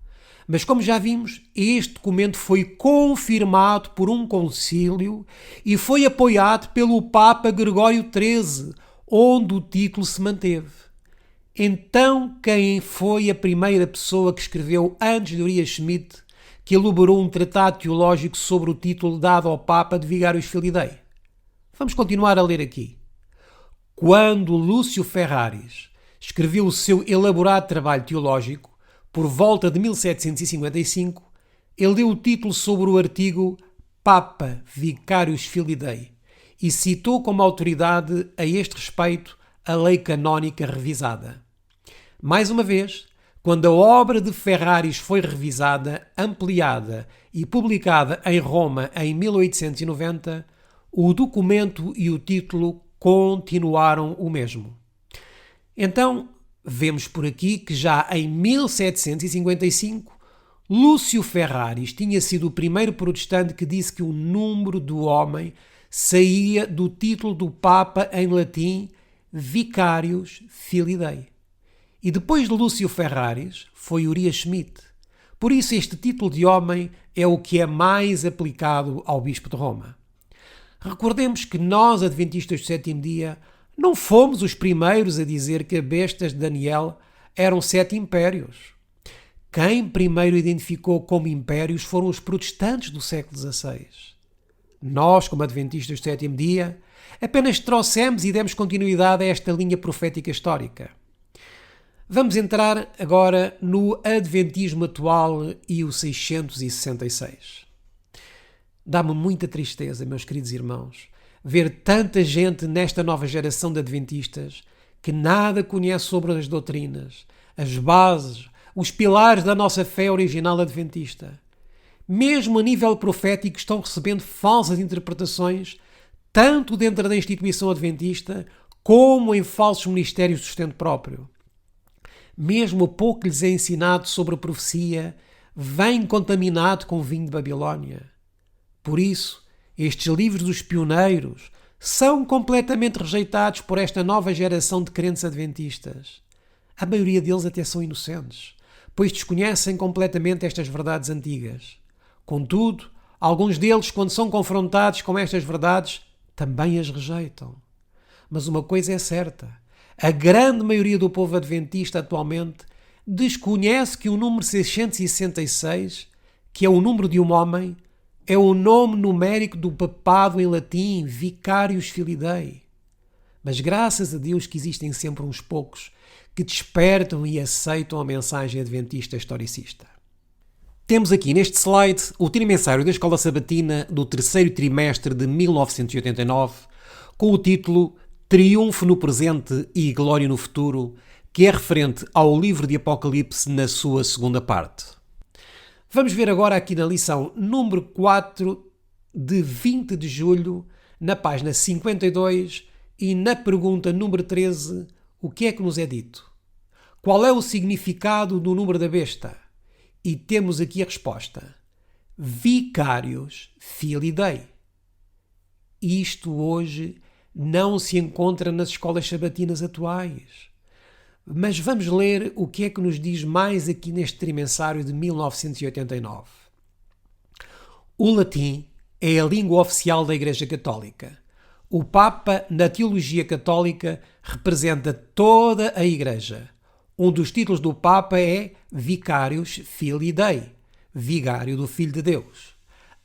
Mas como já vimos, este documento foi confirmado por um concílio e foi apoiado pelo Papa Gregório XIII, onde o título se manteve. Então, quem foi a primeira pessoa que escreveu antes de Uriah Schmid, que elaborou um tratado teológico sobre o título dado ao Papa de Vicarius Filii? Vamos continuar a ler aqui. Quando Lúcio Ferraris escreveu o seu elaborado trabalho teológico, por volta de 1755, ele deu o título sobre o artigo Papa Vicarius Filii e citou como autoridade a este respeito a lei canónica revisada. Mais uma vez, quando a obra de Ferraris foi revisada, ampliada e publicada em Roma em 1890, o documento e o título continuaram o mesmo. Então, vemos por aqui que já em 1755, Lúcio Ferraris tinha sido o primeiro protestante que disse que o número do homem saía do título do Papa em latim Vicarius Filii. E depois de Lúcio Ferraris foi Uriah Schmid. Por isso este título de homem é o que é mais aplicado ao Bispo de Roma. Recordemos que nós, adventistas do sétimo dia, não fomos os primeiros a dizer que as bestas de Daniel eram 7 impérios. Quem primeiro identificou como impérios foram os protestantes do século XVI. Nós, como adventistas do sétimo dia, apenas trouxemos e demos continuidade a esta linha profética histórica. Vamos entrar agora no Adventismo atual e o 666. Dá-me muita tristeza, meus queridos irmãos, ver tanta gente nesta nova geração de adventistas que nada conhece sobre as doutrinas, as bases, os pilares da nossa fé original adventista. Mesmo a nível profético estão recebendo falsas interpretações, tanto dentro da instituição adventista como em falsos ministérios de sustento próprio. Mesmo o pouco que lhes é ensinado sobre a profecia vem contaminado com o vinho de Babilónia. Por isso, estes livros dos pioneiros são completamente rejeitados por esta nova geração de crentes adventistas. A maioria deles até são inocentes, pois desconhecem completamente estas verdades antigas. Contudo, alguns deles, quando são confrontados com estas verdades, também as rejeitam. Mas uma coisa é certa: a grande maioria do povo adventista atualmente desconhece que o número 666, que é o número de um homem, é o nome numérico do papado em latim, Vicarius Filii. Mas graças a Deus que existem sempre uns poucos que despertam e aceitam a mensagem adventista historicista. Temos aqui neste slide o trimensário da Escola Sabatina do terceiro trimestre de 1989, com o título Triunfo no Presente e Glória no Futuro, que é referente ao livro de Apocalipse na sua segunda parte. Vamos ver agora aqui na lição número 4 de 20 de julho, na página 52 e na pergunta número 13, o que é que nos é dito? Qual é o significado do número da besta? E temos aqui a resposta. Vicarius Filii Dei. Isto hoje não se encontra nas escolas sabatinas atuais. Mas vamos ler o que é que nos diz mais aqui neste trimensário de 1989. O latim é a língua oficial da Igreja Católica. O Papa, na teologia católica, representa toda a Igreja. Um dos títulos do Papa é Vicarius Filii Dei, Vigário do Filho de Deus.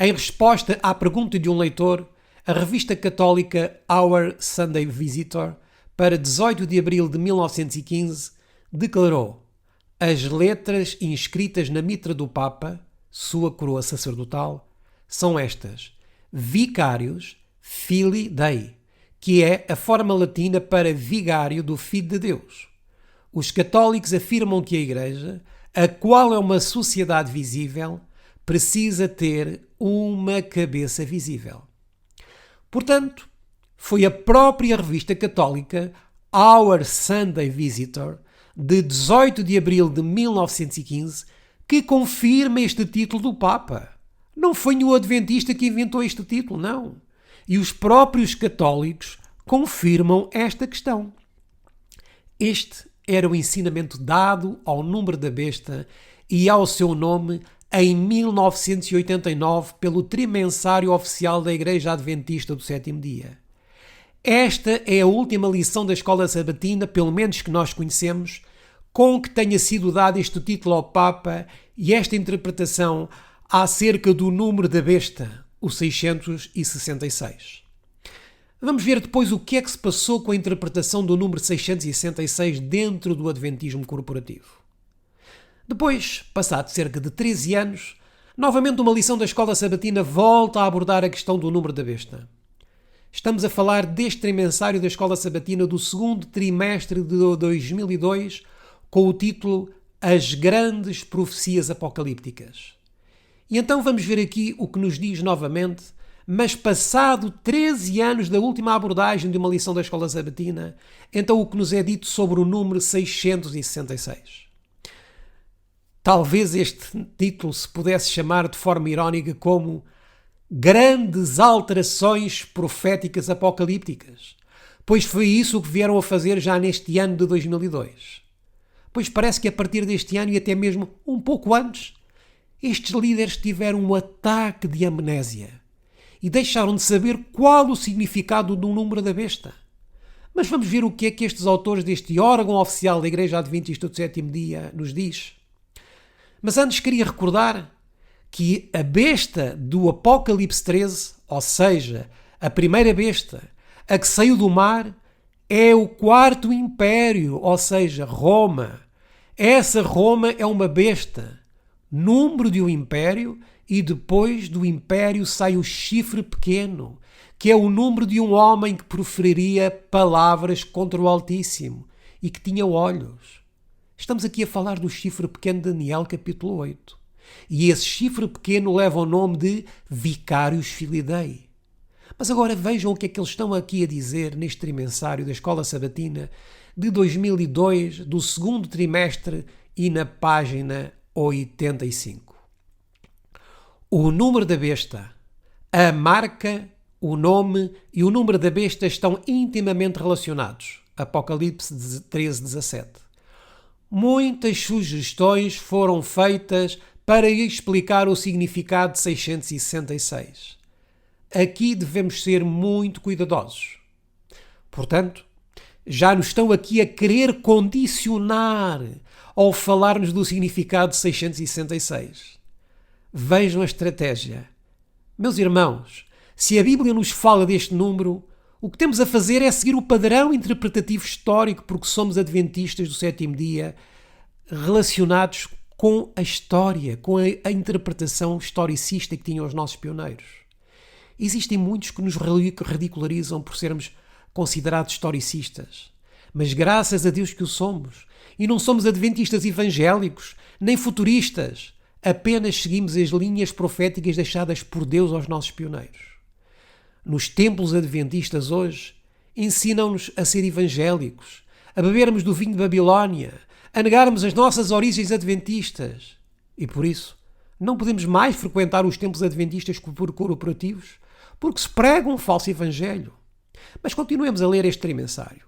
Em resposta à pergunta de um leitor, a revista católica Our Sunday Visitor, para 18 de abril de 1915, declarou: as letras inscritas na mitra do Papa, sua coroa sacerdotal, são estas: Vicarius Filii Dei, que é a forma latina para Vigário do Filho de Deus. Os católicos afirmam que a Igreja, a qual é uma sociedade visível, precisa ter uma cabeça visível. Portanto, foi a própria revista católica Our Sunday Visitor, de 18 de abril de 1915, que confirma este título do Papa. Não foi o adventista que inventou este título, não. E os próprios católicos confirmam esta questão. Este era o ensinamento dado ao número da besta e ao seu nome em 1989 pelo Trimensário Oficial da Igreja Adventista do Sétimo Dia. Esta é a última lição da Escola Sabatina, pelo menos que nós conhecemos, com que tenha sido dado este título ao Papa e esta interpretação acerca do número da besta, o 666. Vamos ver depois o que é que se passou com a interpretação do número 666 dentro do Adventismo corporativo. Depois, passado cerca de 13 anos, novamente uma lição da Escola Sabatina volta a abordar a questão do número da besta. Estamos a falar deste trimensário da Escola Sabatina do segundo trimestre de 2002, com o título As Grandes Profecias Apocalípticas. E então vamos ver aqui o que nos diz novamente, mas passado 13 anos da última abordagem de uma lição da Escola Sabatina, então o que nos é dito sobre o número 666. Talvez este título se pudesse chamar de forma irónica como Grandes Alterações Proféticas Apocalípticas, pois foi isso o que vieram a fazer já neste ano de 2002. Pois parece que a partir deste ano e até mesmo um pouco antes, estes líderes tiveram um ataque de amnésia e deixaram de saber qual o significado do número da besta. Mas vamos ver o que é que estes autores deste órgão oficial da Igreja Adventista do Sétimo Dia nos diz. Mas antes queria recordar que a besta do Apocalipse 13, ou seja, a primeira besta, a que saiu do mar, é o quarto império, ou seja, Roma. Essa Roma é uma besta, número de um império, e depois do império sai o chifre pequeno, que é o número de um homem que proferiria palavras contra o Altíssimo e que tinha olhos. Estamos aqui a falar do chifre pequeno de Daniel, capítulo 8. E esse chifre pequeno leva o nome de Vicarius Filii Dei. Mas agora vejam o que é que eles estão aqui a dizer neste trimensário da Escola Sabatina de 2002, do segundo trimestre, e na página 85. O número da besta, a marca, o nome e o número da besta estão intimamente relacionados. Apocalipse 13, 17. Muitas sugestões foram feitas para explicar o significado de 666. Aqui devemos ser muito cuidadosos. Portanto, já nos estão aqui a querer condicionar ao falar-nos do significado de 666. Vejam a estratégia. Meus irmãos, se a Bíblia nos fala deste número, o que temos a fazer é seguir o padrão interpretativo histórico, porque somos adventistas do sétimo dia, relacionados com a história, com a interpretação historicista que tinham os nossos pioneiros. Existem muitos que nos ridicularizam por sermos considerados historicistas, mas graças a Deus que o somos. E não somos adventistas evangélicos, nem futuristas. Apenas seguimos as linhas proféticas deixadas por Deus aos nossos pioneiros. Nos templos adventistas hoje, ensinam-nos a ser evangélicos, a bebermos do vinho de Babilónia, a negarmos as nossas origens adventistas. E por isso, não podemos mais frequentar os templos adventistas corporativos, porque se prega um falso evangelho. Mas continuemos a ler este trimensário.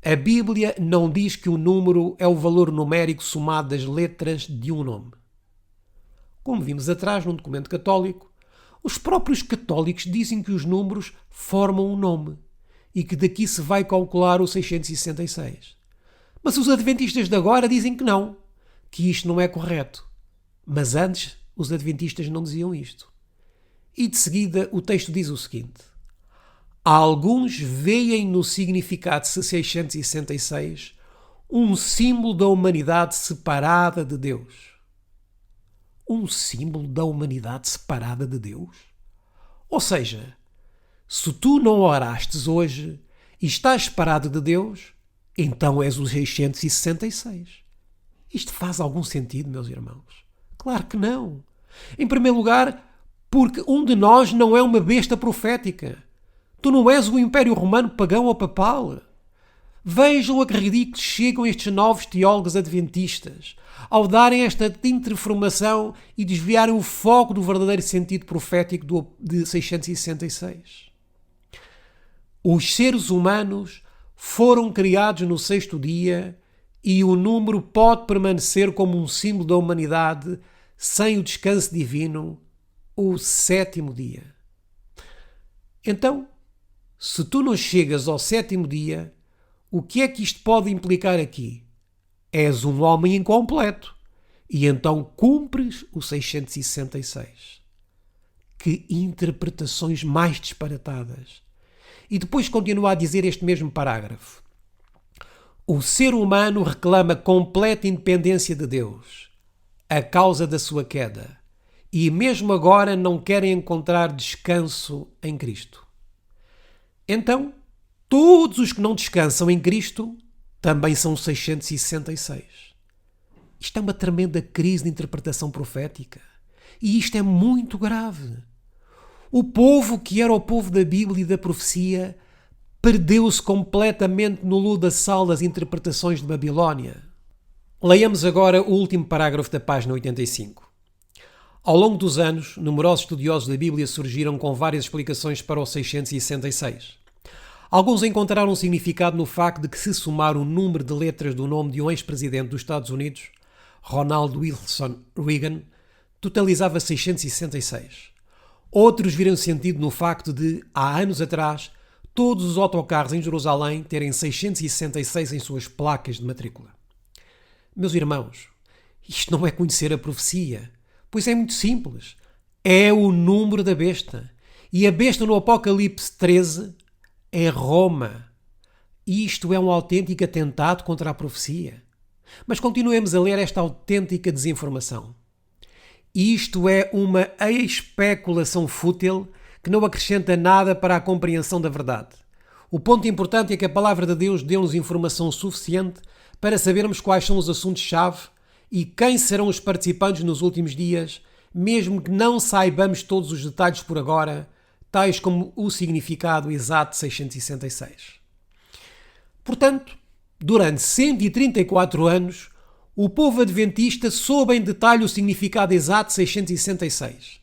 A Bíblia não diz que o número é o valor numérico somado das letras de um nome. Como vimos atrás num documento católico, os próprios católicos dizem que os números formam um nome e que daqui se vai calcular o 666. Mas os adventistas de agora dizem que não, que isto não é correto. Mas antes os adventistas não diziam isto. E de seguida o texto diz o seguinte: alguns veem no significado de 666 um símbolo da humanidade separada de Deus. Um símbolo da humanidade separada de Deus? Ou seja, se tu não orastes hoje e estás separado de Deus, então és o 666. Isto faz algum sentido, meus irmãos? Claro que não. Em primeiro lugar, porque um de nós não é uma besta profética. Tu não és o Império Romano pagão ou papal. Vejam a que ridículos chegam estes novos teólogos adventistas ao darem esta interformação e desviarem o foco do verdadeiro sentido profético de 666. Os seres humanos foram criados no sexto dia e o número pode permanecer como um símbolo da humanidade sem o descanso divino, o sétimo dia. Então, se tu não chegas ao sétimo dia, o que é que isto pode implicar aqui? És um homem incompleto e então cumpres o 666. Que interpretações mais disparatadas! E depois continua a dizer este mesmo parágrafo. O ser humano reclama completa independência de Deus, a causa da sua queda, e mesmo agora não querem encontrar descanso em Cristo. Então, todos os que não descansam em Cristo também são 666. Isto é uma tremenda crise de interpretação profética. E isto é muito grave. O povo que era o povo da Bíblia e da profecia perdeu-se completamente no lodaçal das interpretações de Babilónia. Leiamos agora o último parágrafo da página 85. Ao longo dos anos, numerosos estudiosos da Bíblia surgiram com várias explicações para o 666. Alguns encontraram um significado no facto de que, se somar o número de letras do nome de um ex-presidente dos Estados Unidos, Ronald Wilson Reagan, totalizava 666. Outros viram sentido no facto de, há anos atrás, todos os autocarros em Jerusalém terem 666 em suas placas de matrícula. Meus irmãos, isto não é conhecer a profecia, pois é muito simples. É o número da besta. E a besta no Apocalipse 13 é Roma. Isto é um autêntico atentado contra a profecia. Mas continuemos a ler esta autêntica desinformação. Isto é uma especulação fútil que não acrescenta nada para a compreensão da verdade. O ponto importante é que a palavra de Deus deu-nos informação suficiente para sabermos quais são os assuntos-chave e quem serão os participantes nos últimos dias, mesmo que não saibamos todos os detalhes por agora, tais como o significado exato de 666. Portanto, durante 134 anos, o povo adventista soube em detalhe o significado exato de 666.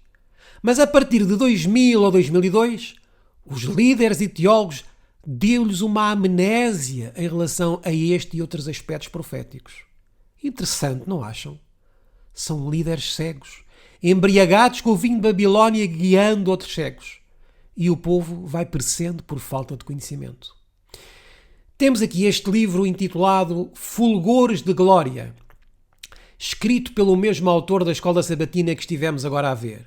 Mas a partir de 2000 ou 2002, os líderes e teólogos deu-lhes uma amnésia em relação a este e outros aspectos proféticos. Interessante, não acham? São líderes cegos, embriagados com o vinho de Babilónia, guiando outros cegos. E o povo vai perecendo por falta de conhecimento. Temos aqui este livro intitulado Fulgores de Glória, escrito pelo mesmo autor da Escola Sabatina que estivemos agora a ver.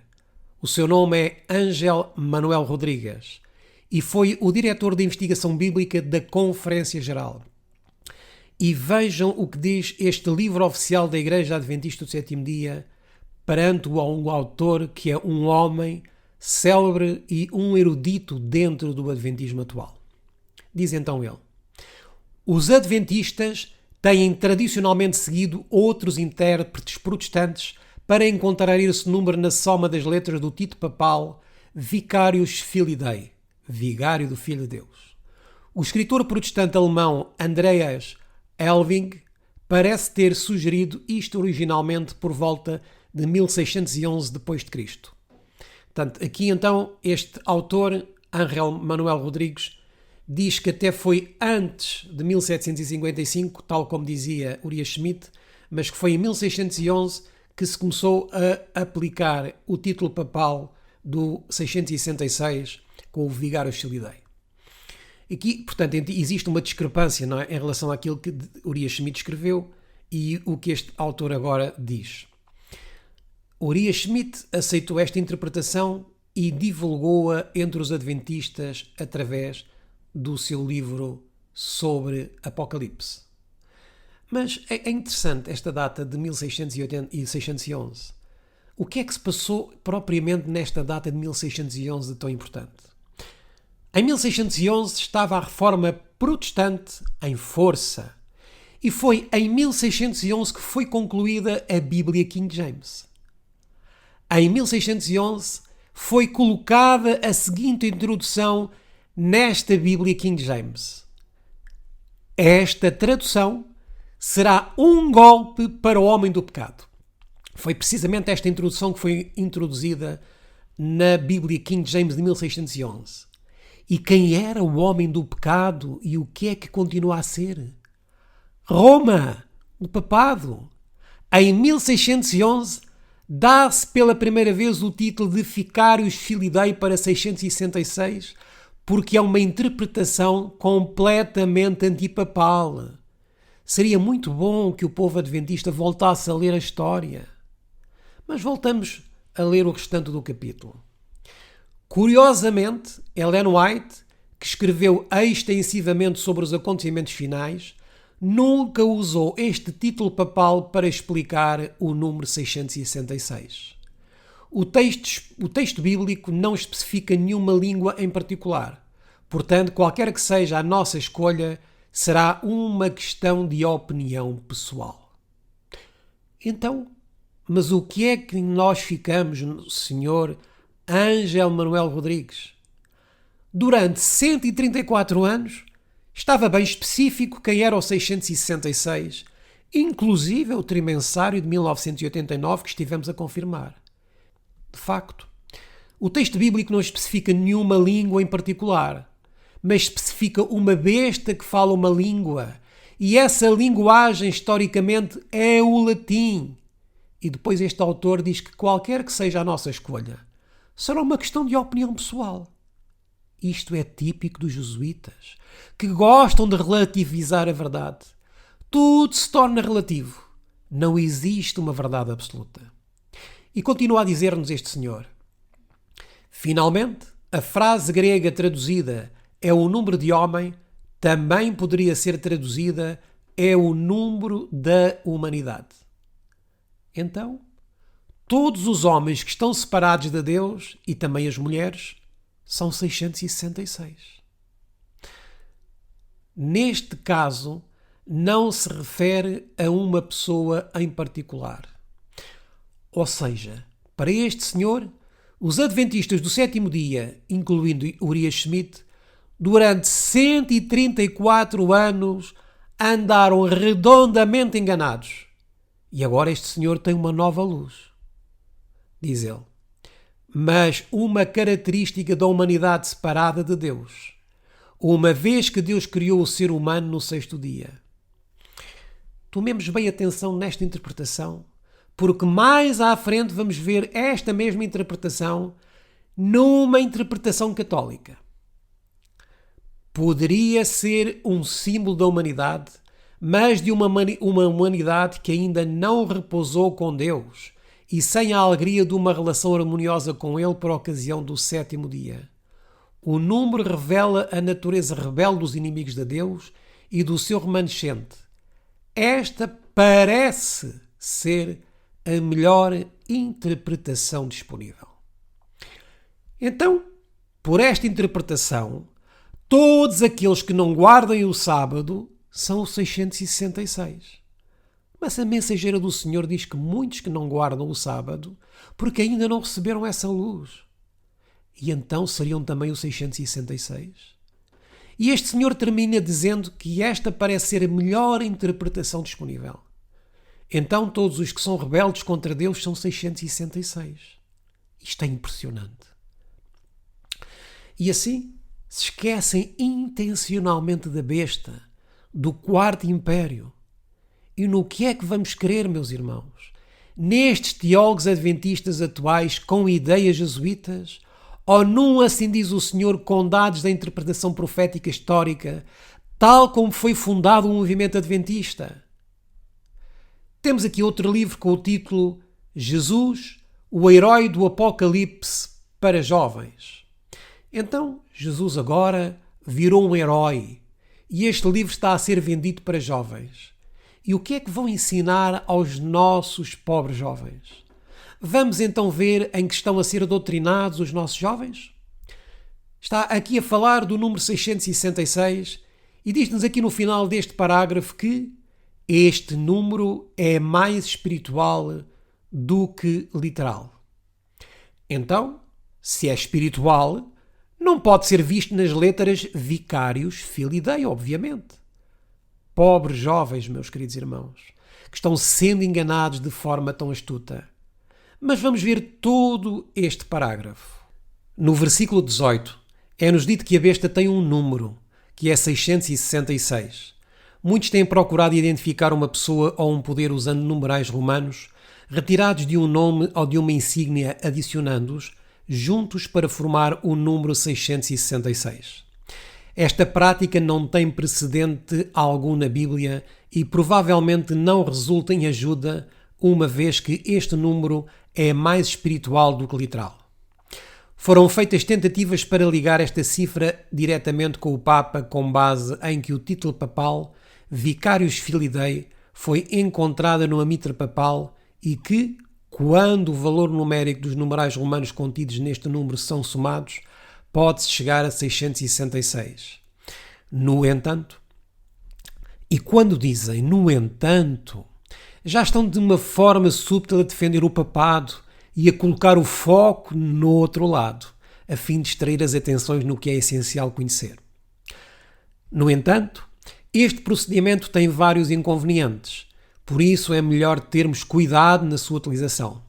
O seu nome é Ángel Manuel Rodrigues e foi o diretor de investigação bíblica da Conferência Geral. E vejam o que diz este livro oficial da Igreja Adventista do Sétimo Dia perante um autor que é um homem célebre e um erudito dentro do adventismo atual. Diz então ele: os adventistas têm tradicionalmente seguido outros intérpretes protestantes para encontrar esse número na soma das letras do título papal Vicarius Filii Dei, Vigário do Filho de Deus. O escritor protestante alemão Andreas Elving parece ter sugerido isto originalmente por volta de 1611 d.C. Portanto, aqui então este autor, Ángel Manuel Rodrigues, diz que até foi antes de 1755, tal como dizia Urias Schmidt, mas que foi em 1611 que se começou a aplicar o título papal do 666 com o Vigário Filii Dei. Aqui, portanto, existe uma discrepância, não é, em relação àquilo que Urias Schmidt escreveu e o que este autor agora diz. Urias Schmidt aceitou esta interpretação e divulgou-a entre os adventistas através do seu livro sobre Apocalipse. Mas é interessante esta data de 1680 e 611. O que é que se passou propriamente nesta data de 1611 de tão importante? Em 1611 estava a Reforma Protestante em força e foi em 1611 que foi concluída a Bíblia King James. Em 1611 foi colocada a seguinte introdução nesta Bíblia King James: esta tradução será um golpe para o homem do pecado. Foi precisamente esta introdução que foi introduzida na Bíblia King James de 1611. E quem era o homem do pecado e o que é que continua a ser? Roma, o papado. Em 1611 dá-se pela primeira vez o título de Vicarius Filii Dei para 666, porque é uma interpretação completamente antipapal. Seria muito bom que o povo adventista voltasse a ler a história. Mas voltamos a ler o restante do capítulo. Curiosamente, Ellen White, que escreveu extensivamente sobre os acontecimentos finais, nunca usou este título papal para explicar o número 666. O texto bíblico não especifica nenhuma língua em particular. Portanto, qualquer que seja a nossa escolha, será uma questão de opinião pessoal. Então, mas o que é que nós ficamos, Senhor Ángel Manuel Rodrigues? Durante 134 anos, estava bem específico quem era o 666, inclusive o trimensário de 1989 que estivemos a confirmar. De facto, o texto bíblico não especifica nenhuma língua em particular, mas especifica uma besta que fala uma língua, e essa linguagem historicamente é o latim. E depois este autor diz que qualquer que seja a nossa escolha, será uma questão de opinião pessoal. Isto é típico dos jesuítas, que gostam de relativizar a verdade. Tudo se torna relativo. Não existe uma verdade absoluta. E continua a dizer-nos este senhor: finalmente, a frase grega traduzida é o número de homem, também poderia ser traduzida é o número da humanidade. Então, todos os homens que estão separados de Deus, e também as mulheres, são 666. Neste caso, não se refere a uma pessoa em particular. Ou seja, para este senhor, os adventistas do sétimo dia, incluindo Urias Schmidt, durante 134 anos andaram redondamente enganados. E agora este senhor tem uma nova luz. Diz ele: mas uma característica da humanidade separada de Deus, uma vez que Deus criou o ser humano no sexto dia. Tomemos bem atenção nesta interpretação, porque mais à frente vamos ver esta mesma interpretação numa interpretação católica. Poderia ser um símbolo da humanidade, mas de uma humanidade que ainda não repousou com Deus e sem a alegria de uma relação harmoniosa com Ele por ocasião do sétimo dia. O número revela a natureza rebelde dos inimigos de Deus e do seu remanescente, esta parece ser a melhor interpretação disponível. Então, por esta interpretação, todos aqueles que não guardem o sábado são os 666. Mas a mensageira do Senhor diz que muitos que não guardam o sábado, porque ainda não receberam essa luz. E então seriam também os 666. E este Senhor termina dizendo que esta parece ser a melhor interpretação disponível. Então todos os que são rebeldes contra Deus são 666. Isto é impressionante. E assim se esquecem intencionalmente da besta, do quarto império. E no que é que vamos crer, meus irmãos? Nestes teólogos adventistas atuais com ideias jesuítas? Ou num, assim diz o Senhor, com dados da interpretação profética histórica, tal como foi fundado o movimento adventista? Temos aqui outro livro com o título Jesus, o herói do Apocalipse para jovens. Então, Jesus agora virou um herói e este livro está a ser vendido para jovens. E o que é que vão ensinar aos nossos pobres jovens? Vamos então ver em que estão a ser doutrinados os nossos jovens? Está aqui a falar do número 666 e diz-nos aqui no final deste parágrafo que este número é mais espiritual do que literal. Então, se é espiritual, não pode ser visto nas letras Vicarius Filii Dei, obviamente. Pobres jovens, meus queridos irmãos, que estão sendo enganados de forma tão astuta. Mas vamos ver todo este parágrafo. No versículo 18, é-nos dito que a besta tem um número, que é 666. Muitos têm procurado identificar uma pessoa ou um poder usando numerais romanos, retirados de um nome ou de uma insígnia, adicionando-os juntos para formar o número 666. Esta prática não tem precedente algum na Bíblia e provavelmente não resulta em ajuda, uma vez que este número é mais espiritual do que literal. Foram feitas tentativas para ligar esta cifra diretamente com o Papa, com base em que o título papal, Vicarius Filii Dei, foi encontrada numa mitra papal e que, quando o valor numérico dos numerais romanos contidos neste número são somados, pode-se chegar a 666. No entanto, e quando dizem no entanto, já estão de uma forma súbita a defender o papado e a colocar o foco no outro lado, a fim de distrair as atenções no que é essencial conhecer. No entanto, este procedimento tem vários inconvenientes, por isso é melhor termos cuidado na sua utilização.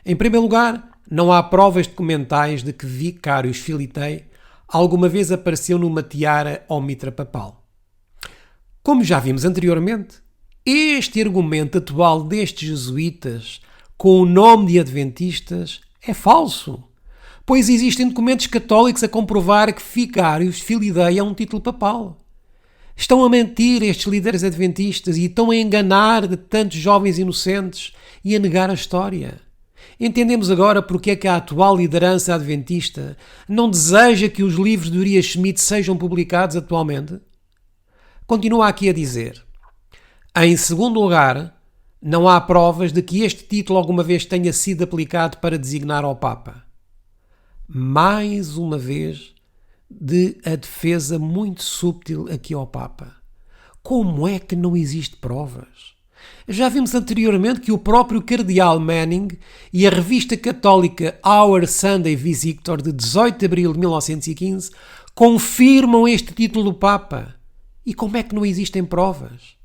Em primeiro lugar, não há provas documentais de que Vicarius Filii Dei alguma vez apareceu numa tiara ou mitra papal. Como já vimos anteriormente, este argumento atual destes jesuítas com o nome de adventistas é falso, pois existem documentos católicos a comprovar que Vicarius Filii Dei é um título papal. Estão a mentir estes líderes adventistas e estão a enganar de tantos jovens inocentes e a negar a história. Entendemos agora porque é que a atual liderança adventista não deseja que os livros de Uriah Schmid sejam publicados atualmente? Continua aqui a dizer: em segundo lugar, não há provas de que este título alguma vez tenha sido aplicado para designar ao Papa. Mais uma vez, de a defesa muito sútil aqui ao Papa. Como é que não existe provas? Já vimos anteriormente que o próprio Cardeal Manning e a revista católica Our Sunday Visitor de 18 de abril de 1915 confirmam este título do Papa. E como é que não existem provas?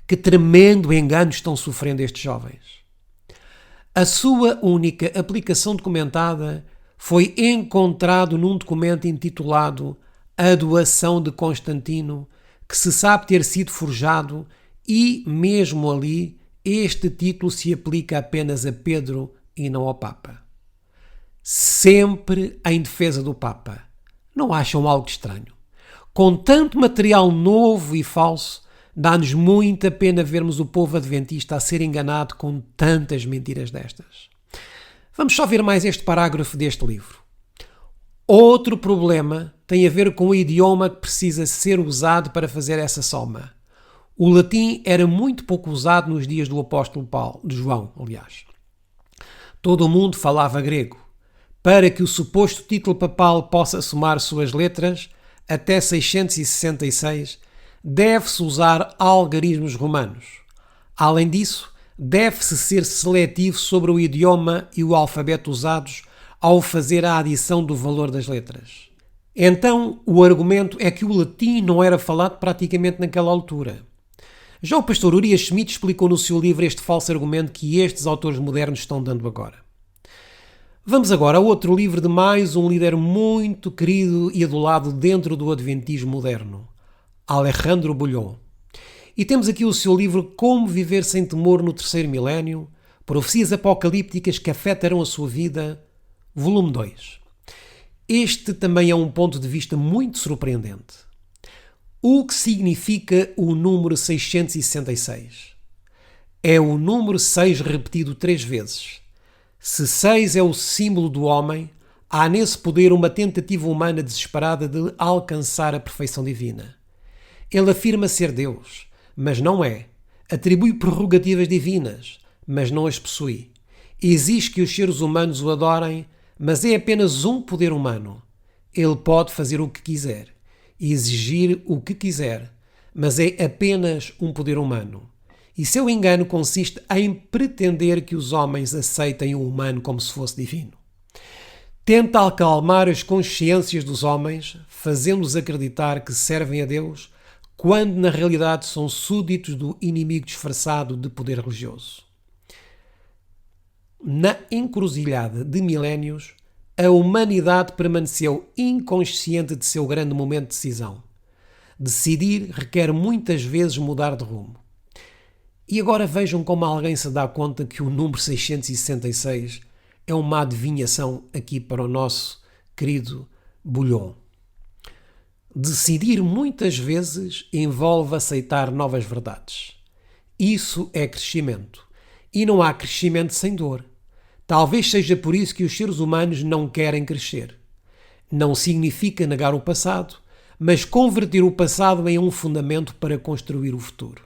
Que tremendo engano estão sofrendo estes jovens. A sua única aplicação documentada foi encontrado num documento intitulado A Doação de Constantino, que se sabe ter sido forjado e, mesmo ali, este título se aplica apenas a Pedro e não ao Papa. Sempre em defesa do Papa. Não acham algo estranho? Com tanto material novo e falso, dá-nos muita pena vermos o povo adventista a ser enganado com tantas mentiras destas. Vamos só ver mais este parágrafo deste livro. Outro problema tem a ver com o idioma que precisa ser usado para fazer essa soma. O latim era muito pouco usado nos dias do apóstolo Paulo, de João, aliás. Todo o mundo falava grego. Para que o suposto título papal possa somar suas letras, até 666, deve-se usar algarismos romanos. Além disso, deve-se ser seletivo sobre o idioma e o alfabeto usados ao fazer a adição do valor das letras. Então, o argumento é que o latim não era falado praticamente naquela altura. Já o pastor Urias Schmidt explicou no seu livro este falso argumento que estes autores modernos estão dando agora. Vamos agora a outro livro de mais um líder muito querido e adulado dentro do Adventismo moderno, Alejandro Bullion. E temos aqui o seu livro Como Viver Sem Temor no Terceiro Milénio, Profecias Apocalípticas que Afetarão a Sua Vida, volume 2. Este também é um ponto de vista muito surpreendente. O que significa o número 666? É o número 6 repetido 3 vezes. Se 6 é o símbolo do homem, há nesse poder uma tentativa humana desesperada de alcançar a perfeição divina. Ele afirma ser Deus, mas não é. Atribui prerrogativas divinas, mas não as possui. Exige que os seres humanos o adorem, mas é apenas um poder humano. Ele pode fazer o que quiser, exigir o que quiser, mas é apenas um poder humano. E seu engano consiste em pretender que os homens aceitem o humano como se fosse divino. Tenta acalmar as consciências dos homens, fazendo-os acreditar que servem a Deus, quando na realidade são súditos do inimigo disfarçado de poder religioso. Na encruzilhada de milénios, a humanidade permaneceu inconsciente de seu grande momento de decisão. Decidir requer muitas vezes mudar de rumo. E agora vejam como alguém se dá conta que o número 666 é uma adivinhação aqui para o nosso querido Bullion. Decidir muitas vezes envolve aceitar novas verdades. Isso é crescimento. E não há crescimento sem dor. Talvez seja por isso que os seres humanos não querem crescer. Não significa negar o passado, mas converter o passado em um fundamento para construir o futuro.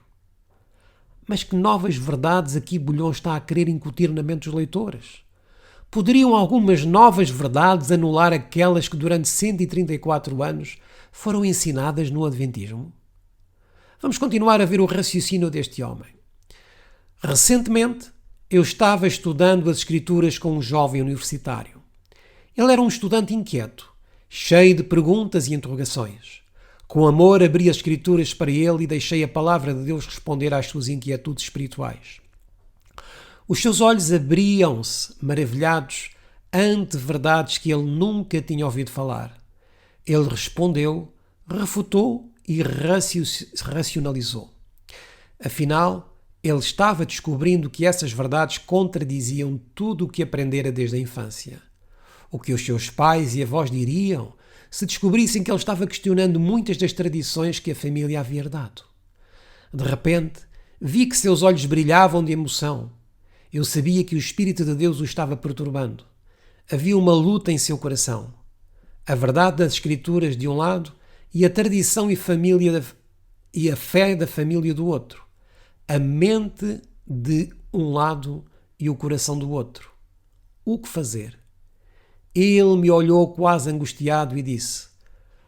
Mas que novas verdades aqui Bullion está a querer incutir na mente dos leitores? Poderiam algumas novas verdades anular aquelas que durante 134 anos foram ensinadas no Adventismo? Vamos continuar a ver o raciocínio deste homem. Recentemente, eu estava estudando as Escrituras com um jovem universitário. Ele era um estudante inquieto, cheio de perguntas e interrogações. Com amor abri as Escrituras para ele e deixei a palavra de Deus responder às suas inquietudes espirituais. Os seus olhos abriam-se, maravilhados, ante verdades que ele nunca tinha ouvido falar. Ele respondeu, refutou e racionalizou. Afinal, ele estava descobrindo que essas verdades contradiziam tudo o que aprendera desde a infância. O que os seus pais e avós diriam se descobrissem que ele estava questionando muitas das tradições que a família havia herdado. De repente, vi que seus olhos brilhavam de emoção. Eu sabia que o Espírito de Deus o estava perturbando. Havia uma luta em seu coração. A verdade das Escrituras de um lado e a tradição e a fé da família do outro. A mente de um lado e o coração do outro. O que fazer? Ele me olhou quase angustiado e disse: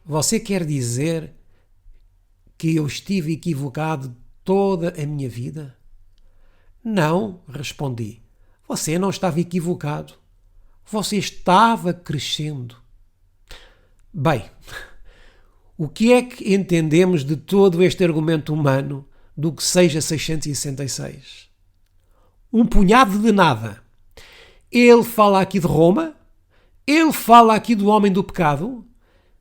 Você quer dizer que eu estive equivocado toda a minha vida? Não, respondi. Você não estava equivocado. Você estava crescendo. Bem, o que é que entendemos de todo este argumento humano do que seja 666? Um punhado de nada. Ele fala aqui de Roma, ele fala aqui do homem do pecado,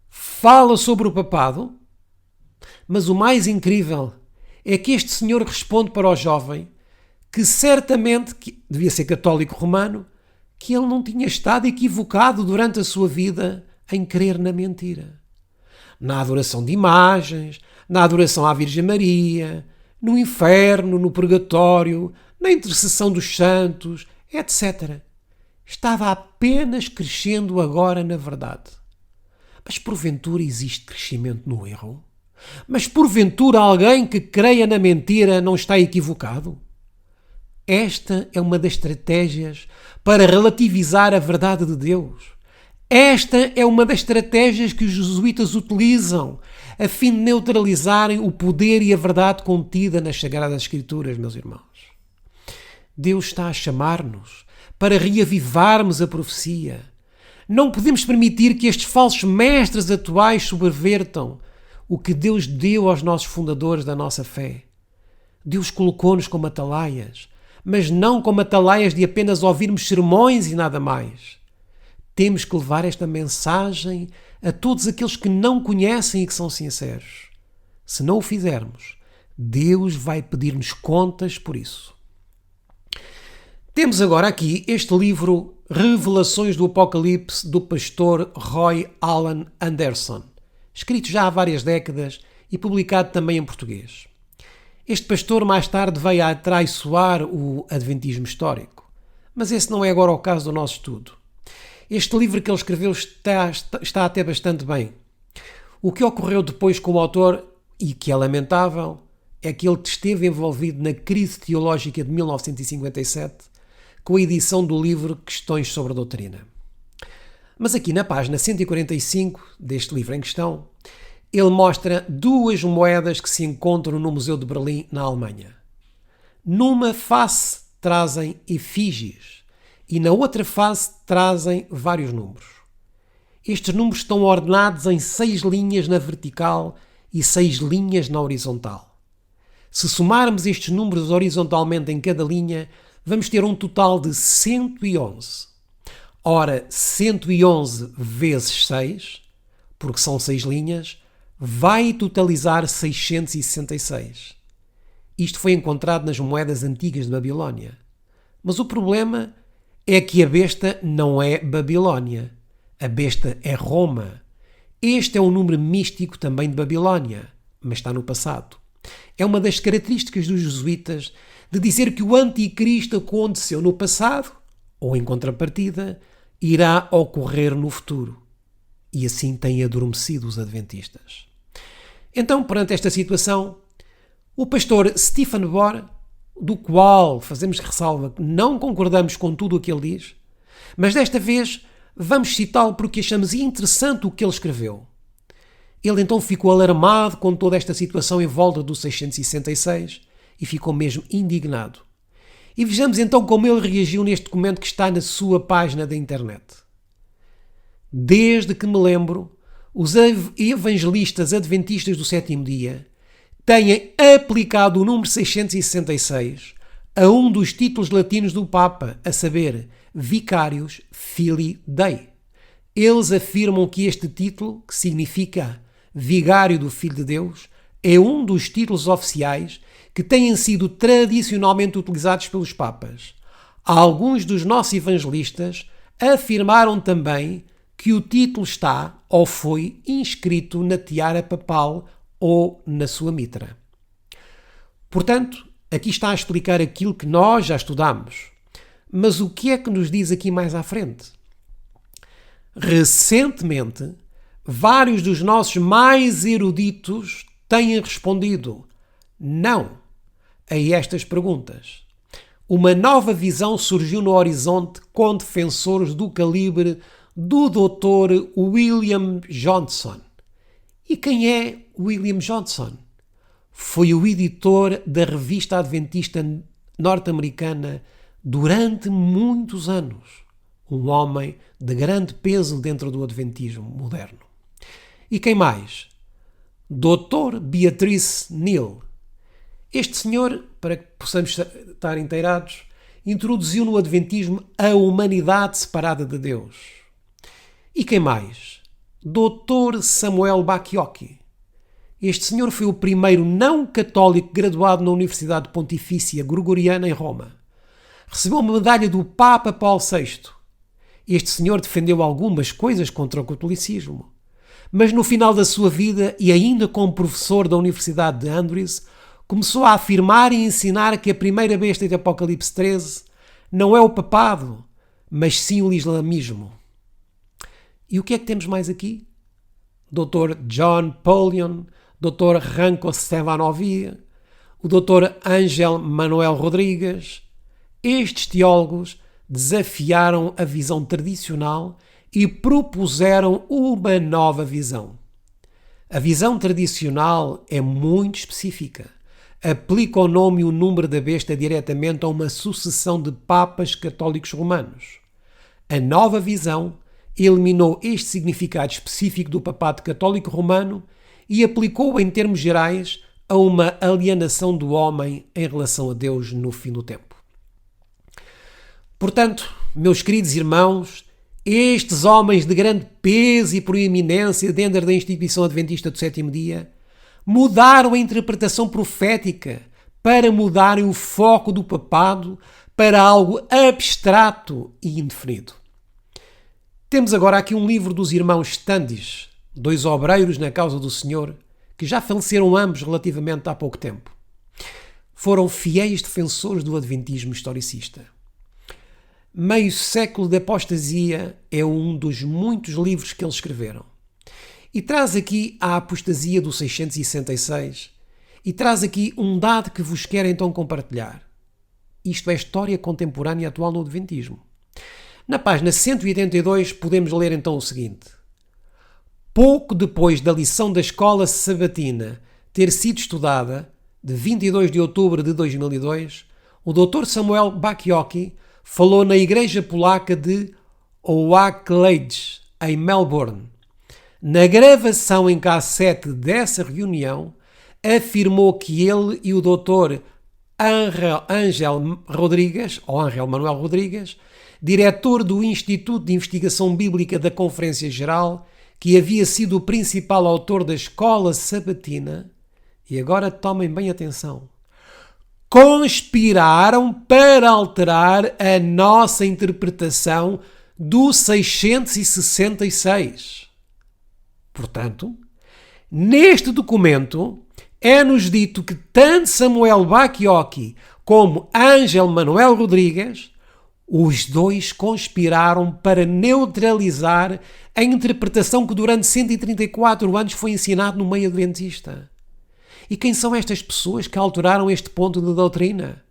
fala sobre o papado, mas o mais incrível é que este senhor responde para o jovem que certamente, que devia ser católico romano, que ele não tinha estado equivocado durante a sua vida em crer na mentira. Na adoração de imagens, na adoração à Virgem Maria, no inferno, no purgatório, na intercessão dos santos, etc. Estava apenas crescendo agora na verdade. Mas porventura existe crescimento no erro? Mas porventura alguém que creia na mentira não está equivocado? Esta é uma das estratégias para relativizar a verdade de Deus. Esta é uma das estratégias que os jesuítas utilizam a fim de neutralizarem o poder e a verdade contida nas Sagradas Escrituras, meus irmãos. Deus está a chamar-nos para reavivarmos a profecia. Não podemos permitir que estes falsos mestres atuais subvertam o que Deus deu aos nossos fundadores da nossa fé. Deus colocou-nos como atalaias, mas não como atalaias de apenas ouvirmos sermões e nada mais. Temos que levar esta mensagem a todos aqueles que não conhecem e que são sinceros. Se não o fizermos, Deus vai pedir-nos contas por isso. Temos agora aqui este livro Revelações do Apocalipse do pastor Roy Alan Anderson, escrito já há várias décadas e publicado também em português. Este pastor mais tarde veio a atraiçoar o adventismo histórico, mas esse não é agora o caso do nosso estudo. Este livro que ele escreveu está até bastante bem. O que ocorreu depois com o autor, e que é lamentável, é que ele esteve envolvido na crise teológica de 1957 com a edição do livro Questões sobre a Doutrina. Mas aqui na página 145 deste livro em questão, ele mostra duas moedas que se encontram no Museu de Berlim, na Alemanha. Numa face trazem efígies e na outra face trazem vários números. Estes números estão ordenados em 6 linhas na vertical e 6 linhas na horizontal. Se somarmos estes números horizontalmente em cada linha, vamos ter um total de 111. Ora, 111 vezes 6, porque são 6 linhas, vai totalizar 666. Isto foi encontrado nas moedas antigas de Babilónia. Mas o problema é que a besta não é Babilónia. A besta é Roma. Este é um número místico também de Babilónia, mas está no passado. É uma das características dos jesuítas de dizer que o anticristo aconteceu no passado, ou em contrapartida, irá ocorrer no futuro. E assim têm adormecido os adventistas. Então, perante esta situação, o pastor Stephen Bohr, do qual fazemos ressalva que não concordamos com tudo o que ele diz, mas desta vez vamos citá-lo porque achamos interessante o que ele escreveu. Ele então ficou alarmado com toda esta situação em volta do 666 e ficou mesmo indignado. E vejamos então como ele reagiu neste documento que está na sua página da internet. Desde que me lembro, os evangelistas adventistas do sétimo dia têm aplicado o número 666 a um dos títulos latinos do Papa, a saber, Vicarius Filii Dei. Eles afirmam que este título, que significa Vigário do Filho de Deus, é um dos títulos oficiais que têm sido tradicionalmente utilizados pelos Papas. Alguns dos nossos evangelistas afirmaram também que o título está ou foi inscrito na tiara papal ou na sua mitra. Portanto, aqui está a explicar aquilo que nós já estudamos. Mas o que é que nos diz aqui mais à frente? Recentemente, vários dos nossos mais eruditos têm respondido não a estas perguntas. Uma nova visão surgiu no horizonte com defensores do calibre do Dr. William Johnson. E quem é William Johnson? Foi o editor da revista adventista norte-americana durante muitos anos. Um homem de grande peso dentro do adventismo moderno. E quem mais? Dr. Beatrice Neal. Este senhor, para que possamos estar inteirados, introduziu no adventismo a humanidade separada de Deus. E quem mais? Dr. Samuel Bacchiocchi. Este senhor foi o primeiro não católico graduado na Universidade Pontifícia Gregoriana em Roma. Recebeu uma medalha do Papa Paulo VI. Este senhor defendeu algumas coisas contra o catolicismo. Mas no final da sua vida, e ainda como professor da Universidade de Andrews, começou a afirmar e ensinar que a primeira besta de Apocalipse 13 não é o papado, mas sim o islamismo. E o que é que temos mais aqui? Dr. John Paulion, Dr. Ranko Stevanovic, o Dr. Ángel Manuel Rodrigues. Estes teólogos desafiaram a visão tradicional e propuseram uma nova visão. A visão tradicional é muito específica. Aplica o nome e o número da besta diretamente a uma sucessão de papas católicos romanos. A nova visão eliminou este significado específico do papado católico romano e aplicou-o em termos gerais a uma alienação do homem em relação a Deus no fim do tempo. Portanto, meus queridos irmãos, estes homens de grande peso e proeminência dentro da instituição adventista do sétimo dia mudaram a interpretação profética para mudarem o foco do papado para algo abstrato e indefinido. Temos agora aqui um livro dos irmãos Standish, dois obreiros na causa do Senhor, que já faleceram ambos relativamente há pouco tempo. Foram fiéis defensores do adventismo historicista. Meio século de apostasia é um dos muitos livros que eles escreveram. E traz aqui a apostasia do 666 e traz aqui um dado que vos quero então compartilhar. Isto é a história contemporânea e atual no adventismo. Na página 182 podemos ler então o seguinte. Pouco depois da lição da escola sabatina ter sido estudada, de 22 de outubro de 2002, o Dr. Samuel Bacchiocchi falou na igreja polaca de Oakleigh, em Melbourne. Na gravação em cassete dessa reunião, afirmou que ele e o Dr. Ángel Rodrigues, ou Ángel Manuel Rodrigues, diretor do Instituto de Investigação Bíblica da Conferência Geral, que havia sido o principal autor da escola sabatina, e agora tomem bem atenção, conspiraram para alterar a nossa interpretação do 666. Portanto, neste documento é-nos dito que tanto Samuel Bacchiocchi como Ángel Manuel Rodrigues, os dois conspiraram para neutralizar a interpretação que durante 134 anos foi ensinado no meio adventista. E quem são estas pessoas que alteraram este ponto de doutrina?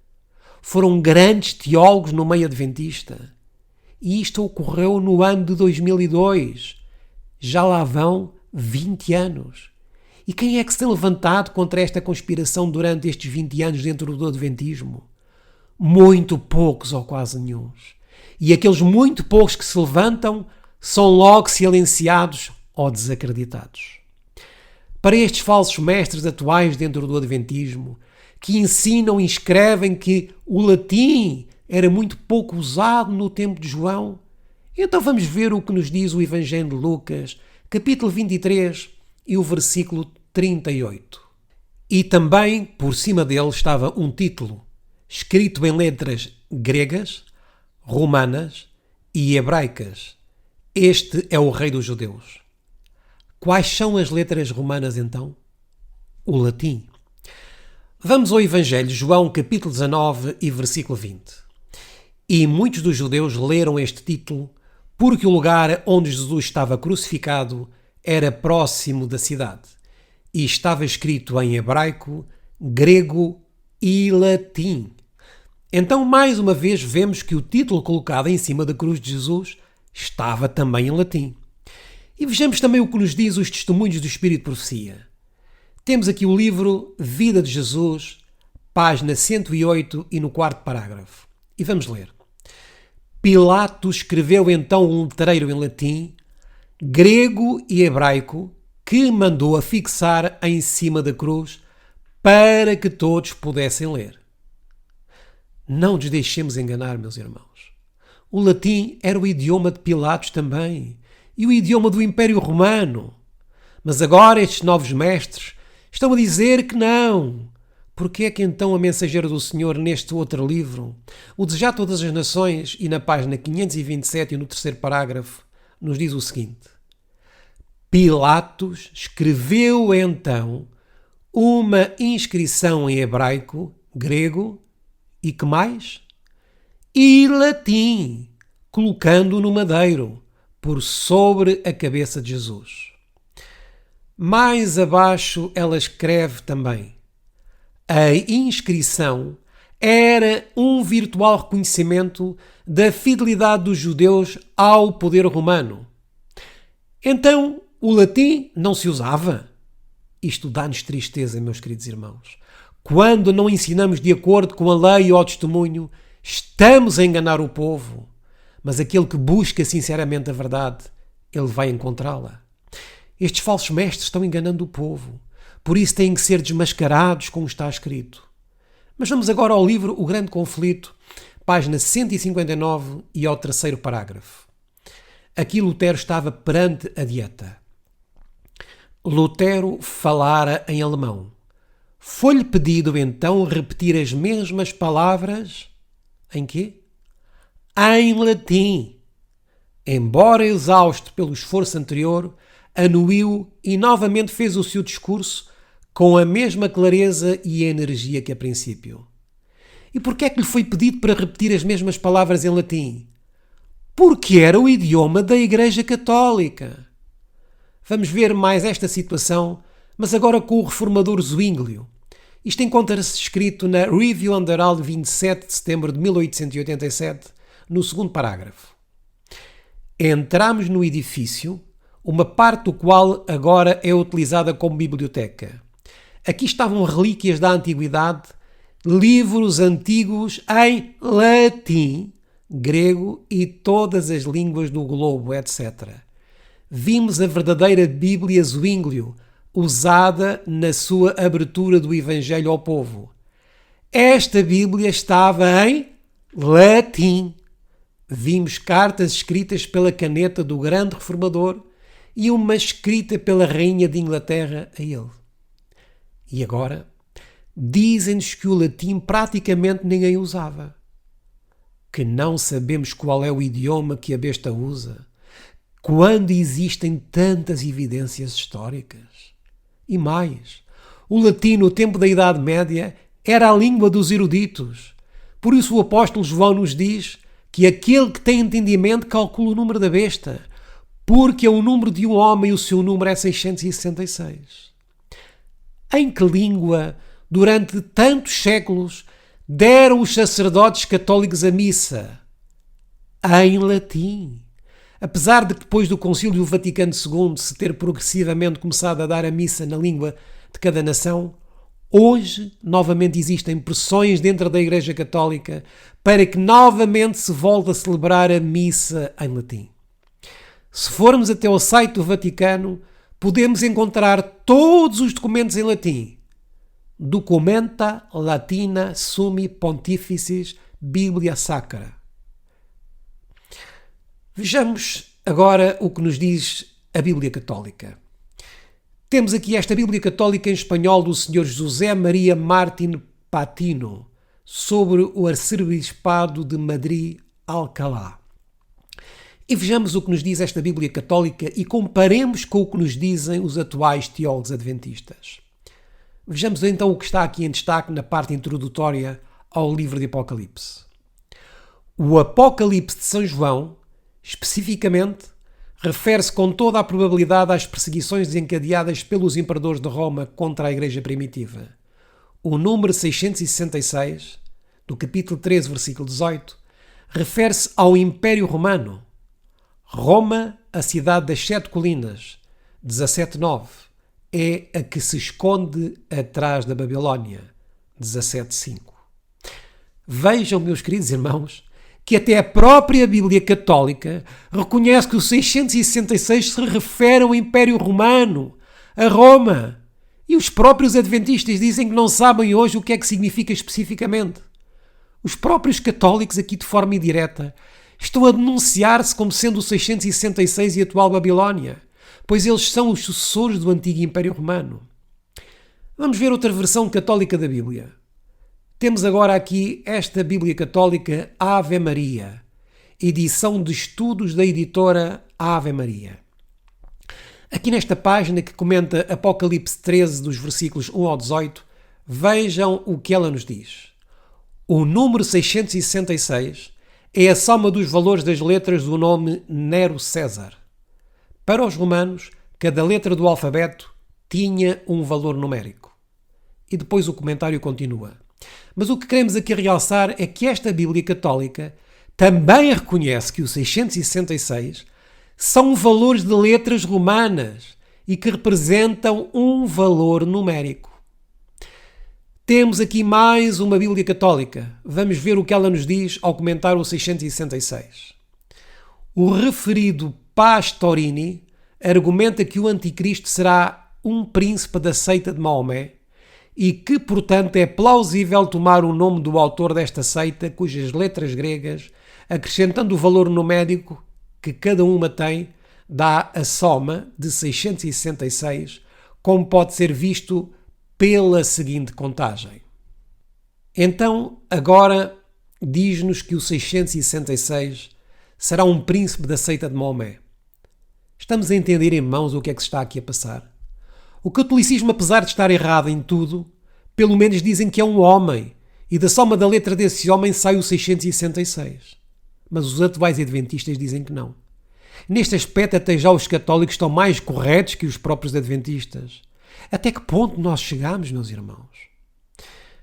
Foram grandes teólogos no meio adventista. E isto ocorreu no ano de 2002. Já lá vão 20 anos. E quem é que se tem levantado contra esta conspiração durante estes 20 anos dentro do adventismo? Muito poucos ou quase nenhuns. E aqueles muito poucos que se levantam são logo silenciados ou desacreditados. Para estes falsos mestres atuais dentro do adventismo, que ensinam e escrevem que o latim era muito pouco usado no tempo de João, então vamos ver o que nos diz o Evangelho de Lucas, capítulo 23 e o versículo 38. E também, por cima dele, estava um título, escrito em letras gregas, romanas e hebraicas. Este é o Rei dos Judeus. Quais são as letras romanas então? O latim. Vamos ao Evangelho, João capítulo 19 e versículo 20. E muitos dos judeus leram este título porque o lugar onde Jesus estava crucificado era próximo da cidade e estava escrito em hebraico, grego e latim. Então, mais uma vez, vemos que o título colocado em cima da cruz de Jesus estava também em latim. E vejamos também o que nos diz os Testemunhos do Espírito de Profecia. Temos aqui o livro Vida de Jesus, página 108 e no quarto parágrafo. E vamos ler. Pilatos escreveu então um letreiro em latim, grego e hebraico, que mandou afixar em cima da cruz para que todos pudessem ler. Não nos deixemos enganar, meus irmãos. O latim era o idioma de Pilatos também, e o idioma do Império Romano. Mas agora estes novos mestres estão a dizer que não. Porque é que então a mensageira do Senhor neste outro livro, o Desejar Todas as Nações, e na página 527 e no terceiro parágrafo, nos diz o seguinte. Pilatos escreveu então uma inscrição em hebraico, grego e que mais? E latim, colocando no madeiro, por sobre a cabeça de Jesus. Mais abaixo ela escreve também: a inscrição era um virtual reconhecimento da fidelidade dos judeus ao poder romano. Então, o latim não se usava? Isto dá-nos tristeza, meus queridos irmãos. Quando não ensinamos de acordo com a lei ou o testemunho, estamos a enganar o povo. Mas aquele que busca sinceramente a verdade, ele vai encontrá-la. Estes falsos mestres estão enganando o povo. Por isso têm que ser desmascarados, como está escrito. Mas vamos agora ao livro O Grande Conflito, página 159 e ao terceiro parágrafo. Aqui Lutero estava perante a dieta. Lutero falara em alemão. Foi-lhe pedido então repetir as mesmas palavras em quê? Em latim. Embora exausto pelo esforço anterior, anuiu e novamente fez o seu discurso com a mesma clareza e energia que a princípio. E por que é que lhe foi pedido para repetir as mesmas palavras em latim? Porque era o idioma da Igreja Católica. Vamos ver mais esta situação, mas agora com o reformador Zwinglio. Isto encontra-se escrito na Review Underall de 27 de setembro de 1887, no segundo parágrafo. Entramos no edifício, uma parte do qual agora é utilizada como biblioteca. Aqui estavam relíquias da antiguidade, livros antigos em latim, grego e todas as línguas do globo, etc. Vimos a verdadeira Bíblia Zwinglio, usada na sua abertura do Evangelho ao povo. Esta Bíblia estava em latim. Vimos cartas escritas pela caneta do grande reformador e uma escrita pela rainha de Inglaterra a ele. E agora, dizem-nos que o latim praticamente ninguém usava. Que não sabemos qual é o idioma que a besta usa, quando existem tantas evidências históricas. E mais, o latim no tempo da Idade Média era a língua dos eruditos. Por isso o apóstolo João nos diz que aquele que tem entendimento calcula o número da besta, porque é o número de um homem e o seu número é 666. Em que língua, durante tantos séculos, deram os sacerdotes católicos a missa? Em latim. Apesar de depois do Concílio Vaticano II se ter progressivamente começado a dar a missa na língua de cada nação, hoje novamente existem pressões dentro da Igreja Católica para que novamente se volte a celebrar a missa em latim. Se formos até ao site do Vaticano, podemos encontrar todos os documentos em latim. Documenta Latina Summi Pontificis Biblia Sacra. Vejamos agora o que nos diz a Bíblia Católica. Temos aqui esta Bíblia Católica em espanhol do Sr. José Maria Martín Patino, sobre o Arcebispado de Madrid-Alcalá. E vejamos o que nos diz esta Bíblia Católica e comparemos com o que nos dizem os atuais teólogos adventistas. Vejamos então o que está aqui em destaque na parte introdutória ao livro de Apocalipse. O Apocalipse de São João, especificamente, refere-se com toda a probabilidade às perseguições desencadeadas pelos imperadores de Roma contra a Igreja primitiva. O número 666, do capítulo 13, versículo 18, refere-se ao Império Romano. Roma, a cidade das sete colinas, 17.9, é a que se esconde atrás da Babilónia, 17.5. Vejam, meus queridos irmãos, que até a própria Bíblia Católica reconhece que o 666 se refere ao Império Romano, a Roma. E os próprios adventistas dizem que não sabem hoje o que é que significa especificamente. Os próprios católicos, aqui de forma indireta, estão a denunciar-se como sendo o 666 e a atual Babilónia, pois eles são os sucessores do antigo Império Romano. Vamos ver outra versão católica da Bíblia. Temos agora aqui esta Bíblia Católica Ave Maria, edição de estudos da editora Ave Maria. Aqui nesta página que comenta Apocalipse 13, dos versículos 1 ao 18, vejam o que ela nos diz. O número 666 é a soma dos valores das letras do nome Nero César. Para os romanos, cada letra do alfabeto tinha um valor numérico. E depois o comentário continua. Mas o que queremos aqui realçar é que esta Bíblia Católica também reconhece que os 666 são valores de letras romanas e que representam um valor numérico. Temos aqui mais uma Bíblia Católica. Vamos ver o que ela nos diz ao comentar o 666. O referido Pastorini argumenta que o Anticristo será um príncipe da seita de Maomé e que, portanto, é plausível tomar o nome do autor desta seita, cujas letras gregas, acrescentando o valor numérico que cada uma tem, dá a soma de 666, como pode ser visto pela seguinte contagem. Então, agora, diz-nos que o 666 será um príncipe da seita de Maomé. Estamos a entender, irmãos, o que é que se está aqui a passar? O catolicismo, apesar de estar errado em tudo, pelo menos dizem que é um homem, e da soma da letra desse homem sai o 666. Mas os atuais adventistas dizem que não. Neste aspecto, até já os católicos estão mais corretos que os próprios adventistas. Até que ponto nós chegamos, meus irmãos?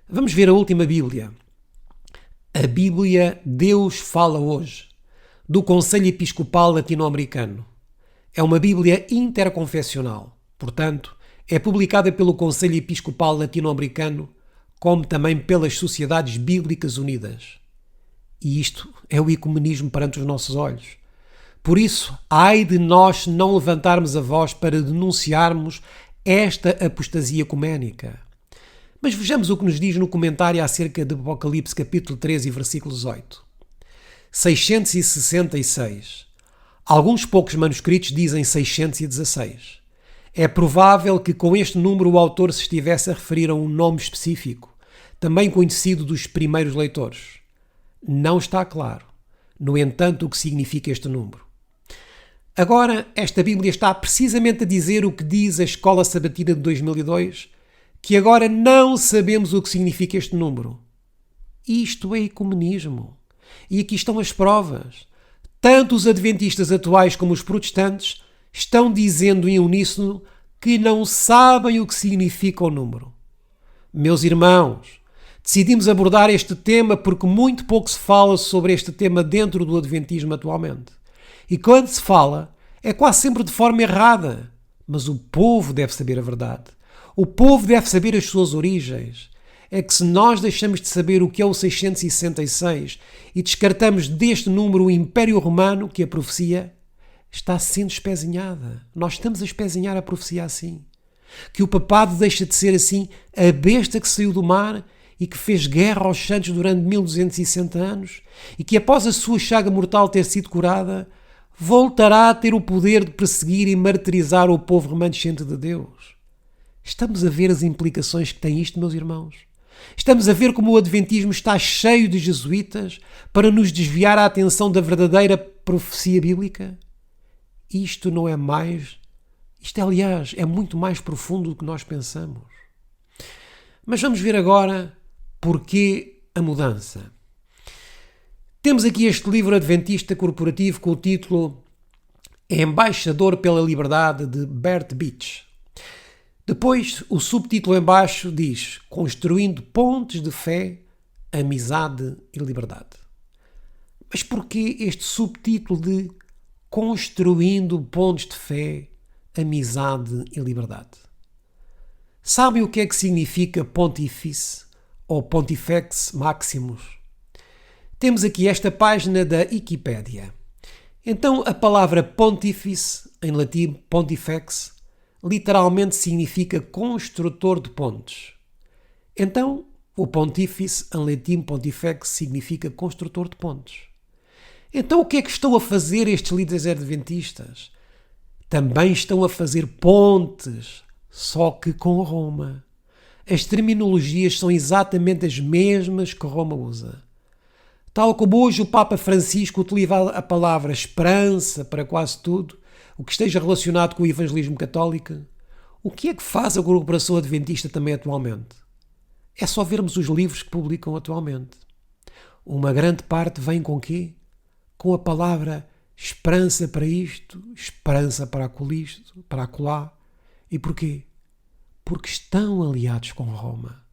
Vamos ver a última Bíblia. A Bíblia Deus Fala Hoje, do Conselho Episcopal Latino-Americano. É uma Bíblia interconfessional, portanto, é publicada pelo Conselho Episcopal Latino-Americano, como também pelas Sociedades Bíblicas Unidas. E isto é o ecumenismo perante os nossos olhos. Por isso, ai de nós não levantarmos a voz para denunciarmos esta apostasia ecuménica. Mas vejamos o que nos diz no comentário acerca de Apocalipse capítulo 13 e versículo 18. 666. Alguns poucos manuscritos dizem 616. É provável que com este número o autor se estivesse a referir a um nome específico, também conhecido dos primeiros leitores. Não está claro, no entanto, o que significa este número. Agora, esta Bíblia está precisamente a dizer o que diz a Escola Sabatina de 2002, que agora não sabemos o que significa este número. Isto é ecumenismo. E aqui estão as provas. Tanto os adventistas atuais como os protestantes estão dizendo em uníssono que não sabem o que significa o número. Meus irmãos, decidimos abordar este tema porque muito pouco se fala sobre este tema dentro do adventismo atualmente. E quando se fala, é quase sempre de forma errada. Mas o povo deve saber a verdade. O povo deve saber as suas origens. É que se nós deixamos de saber o que é o 666 e descartamos deste número o Império Romano, que a profecia está sendo espezinhada. Nós estamos a espezinhar a profecia assim. Que o papado deixa de ser assim a besta que saiu do mar e que fez guerra aos santos durante 1260 anos e que após a sua chaga mortal ter sido curada, voltará a ter o poder de perseguir e martirizar o povo remanescente de Deus. Estamos a ver as implicações que tem isto, meus irmãos? Estamos a ver como o adventismo está cheio de jesuítas para nos desviar a atenção da verdadeira profecia bíblica? Isto não é mais... Isto, aliás, é muito mais profundo do que nós pensamos. Mas vamos ver agora porquê a mudança. Temos aqui este livro adventista corporativo com o título Embaixador pela Liberdade, de Bert Beach. Depois, o subtítulo em baixo diz Construindo pontes de fé, amizade e liberdade. Mas porquê este subtítulo de Construindo pontes de fé, amizade e liberdade? Sabem o que é que significa pontífice ou pontifex maximus? Temos aqui esta página da Wikipédia. Então, a palavra pontífice, em latim pontifex, literalmente significa construtor de pontes. Então, o pontífice, em latim pontifex, significa construtor de pontes. Então, o que é que estão a fazer estes líderes adventistas? Também estão a fazer pontes, só que com Roma. As terminologias são exatamente as mesmas que Roma usa. Tal como hoje o Papa Francisco utiliza a palavra esperança para quase tudo, o que esteja relacionado com o evangelismo católico, o que é que faz a corporação adventista também atualmente? É só vermos os livros que publicam atualmente. Uma grande parte vem com quê? Com a palavra esperança para isto, esperança para aquilo, para acolá. E porquê? porque estão aliados com Roma.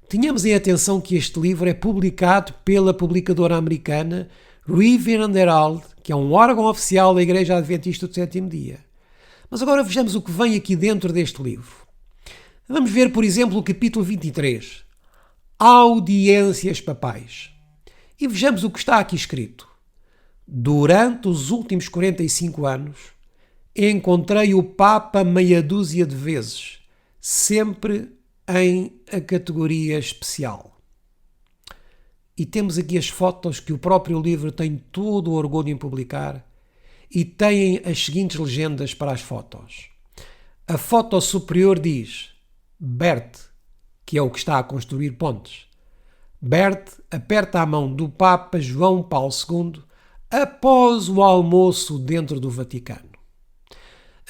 Tenhamos em atenção que este livro é publicado pela publicadora americana Rivian and Herald, que é um órgão oficial da Igreja Adventista do Sétimo Dia. Mas agora vejamos o que vem aqui dentro deste livro. Vamos ver, por exemplo, o capítulo 23, Audiências Papais. E vejamos o que está aqui escrito. Durante os últimos 45 anos, encontrei o Papa meia dúzia de vezes, sempre em a categoria especial. E temos aqui as fotos que o próprio livro tem todo o orgulho em publicar e têm as seguintes legendas para as fotos. A foto superior diz Bert, que é o que está a construir pontes. Bert aperta a mão do Papa João Paulo II após o almoço dentro do Vaticano.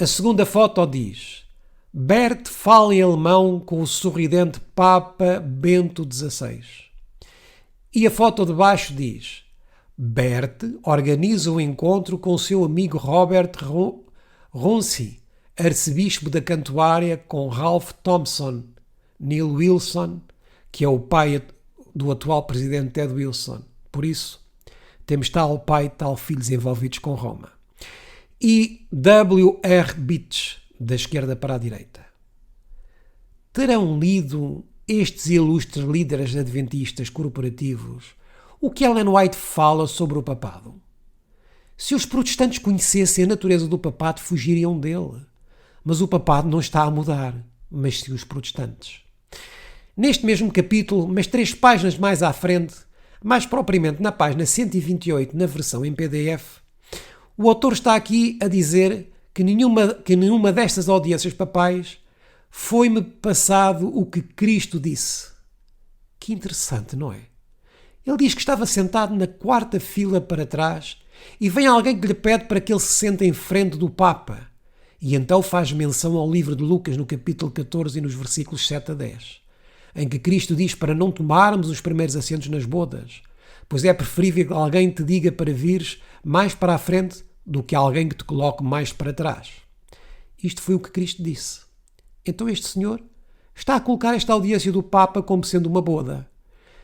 A segunda foto diz Bert fala em alemão com o sorridente Papa Bento XVI. E a foto de baixo diz Bert organiza um encontro com o seu amigo Robert Runcie, arcebispo da Cantuária, com Ralph Thompson, Neil Wilson, que é o pai do atual presidente Ted Wilson. Por isso, temos tal pai, tal filhos envolvidos com Roma. E W.R. Beach, da esquerda para a direita. Terão lido estes ilustres líderes adventistas corporativos o que Ellen White fala sobre o papado? Se os protestantes conhecessem a natureza do papado, fugiriam dele. Mas o papado não está a mudar, mas sim os protestantes. Neste mesmo capítulo, mas 3 páginas mais à frente, mais propriamente na página 128, na versão em PDF, o autor está aqui a dizer que nenhuma destas audiências papais foi-me passado o que Cristo disse. Que interessante, não é? Ele diz que estava sentado na 4ª fila para trás e vem alguém que lhe pede para que ele se sente em frente do Papa. E então faz menção ao livro de Lucas no capítulo 14 e nos versículos 7 a 10, em que Cristo diz para não tomarmos os primeiros assentos nas bodas, pois é preferível que alguém te diga para vires mais para a frente do que alguém que te coloque mais para trás. Isto foi o que Cristo disse. Então este senhor está a colocar esta audiência do Papa como sendo uma boda.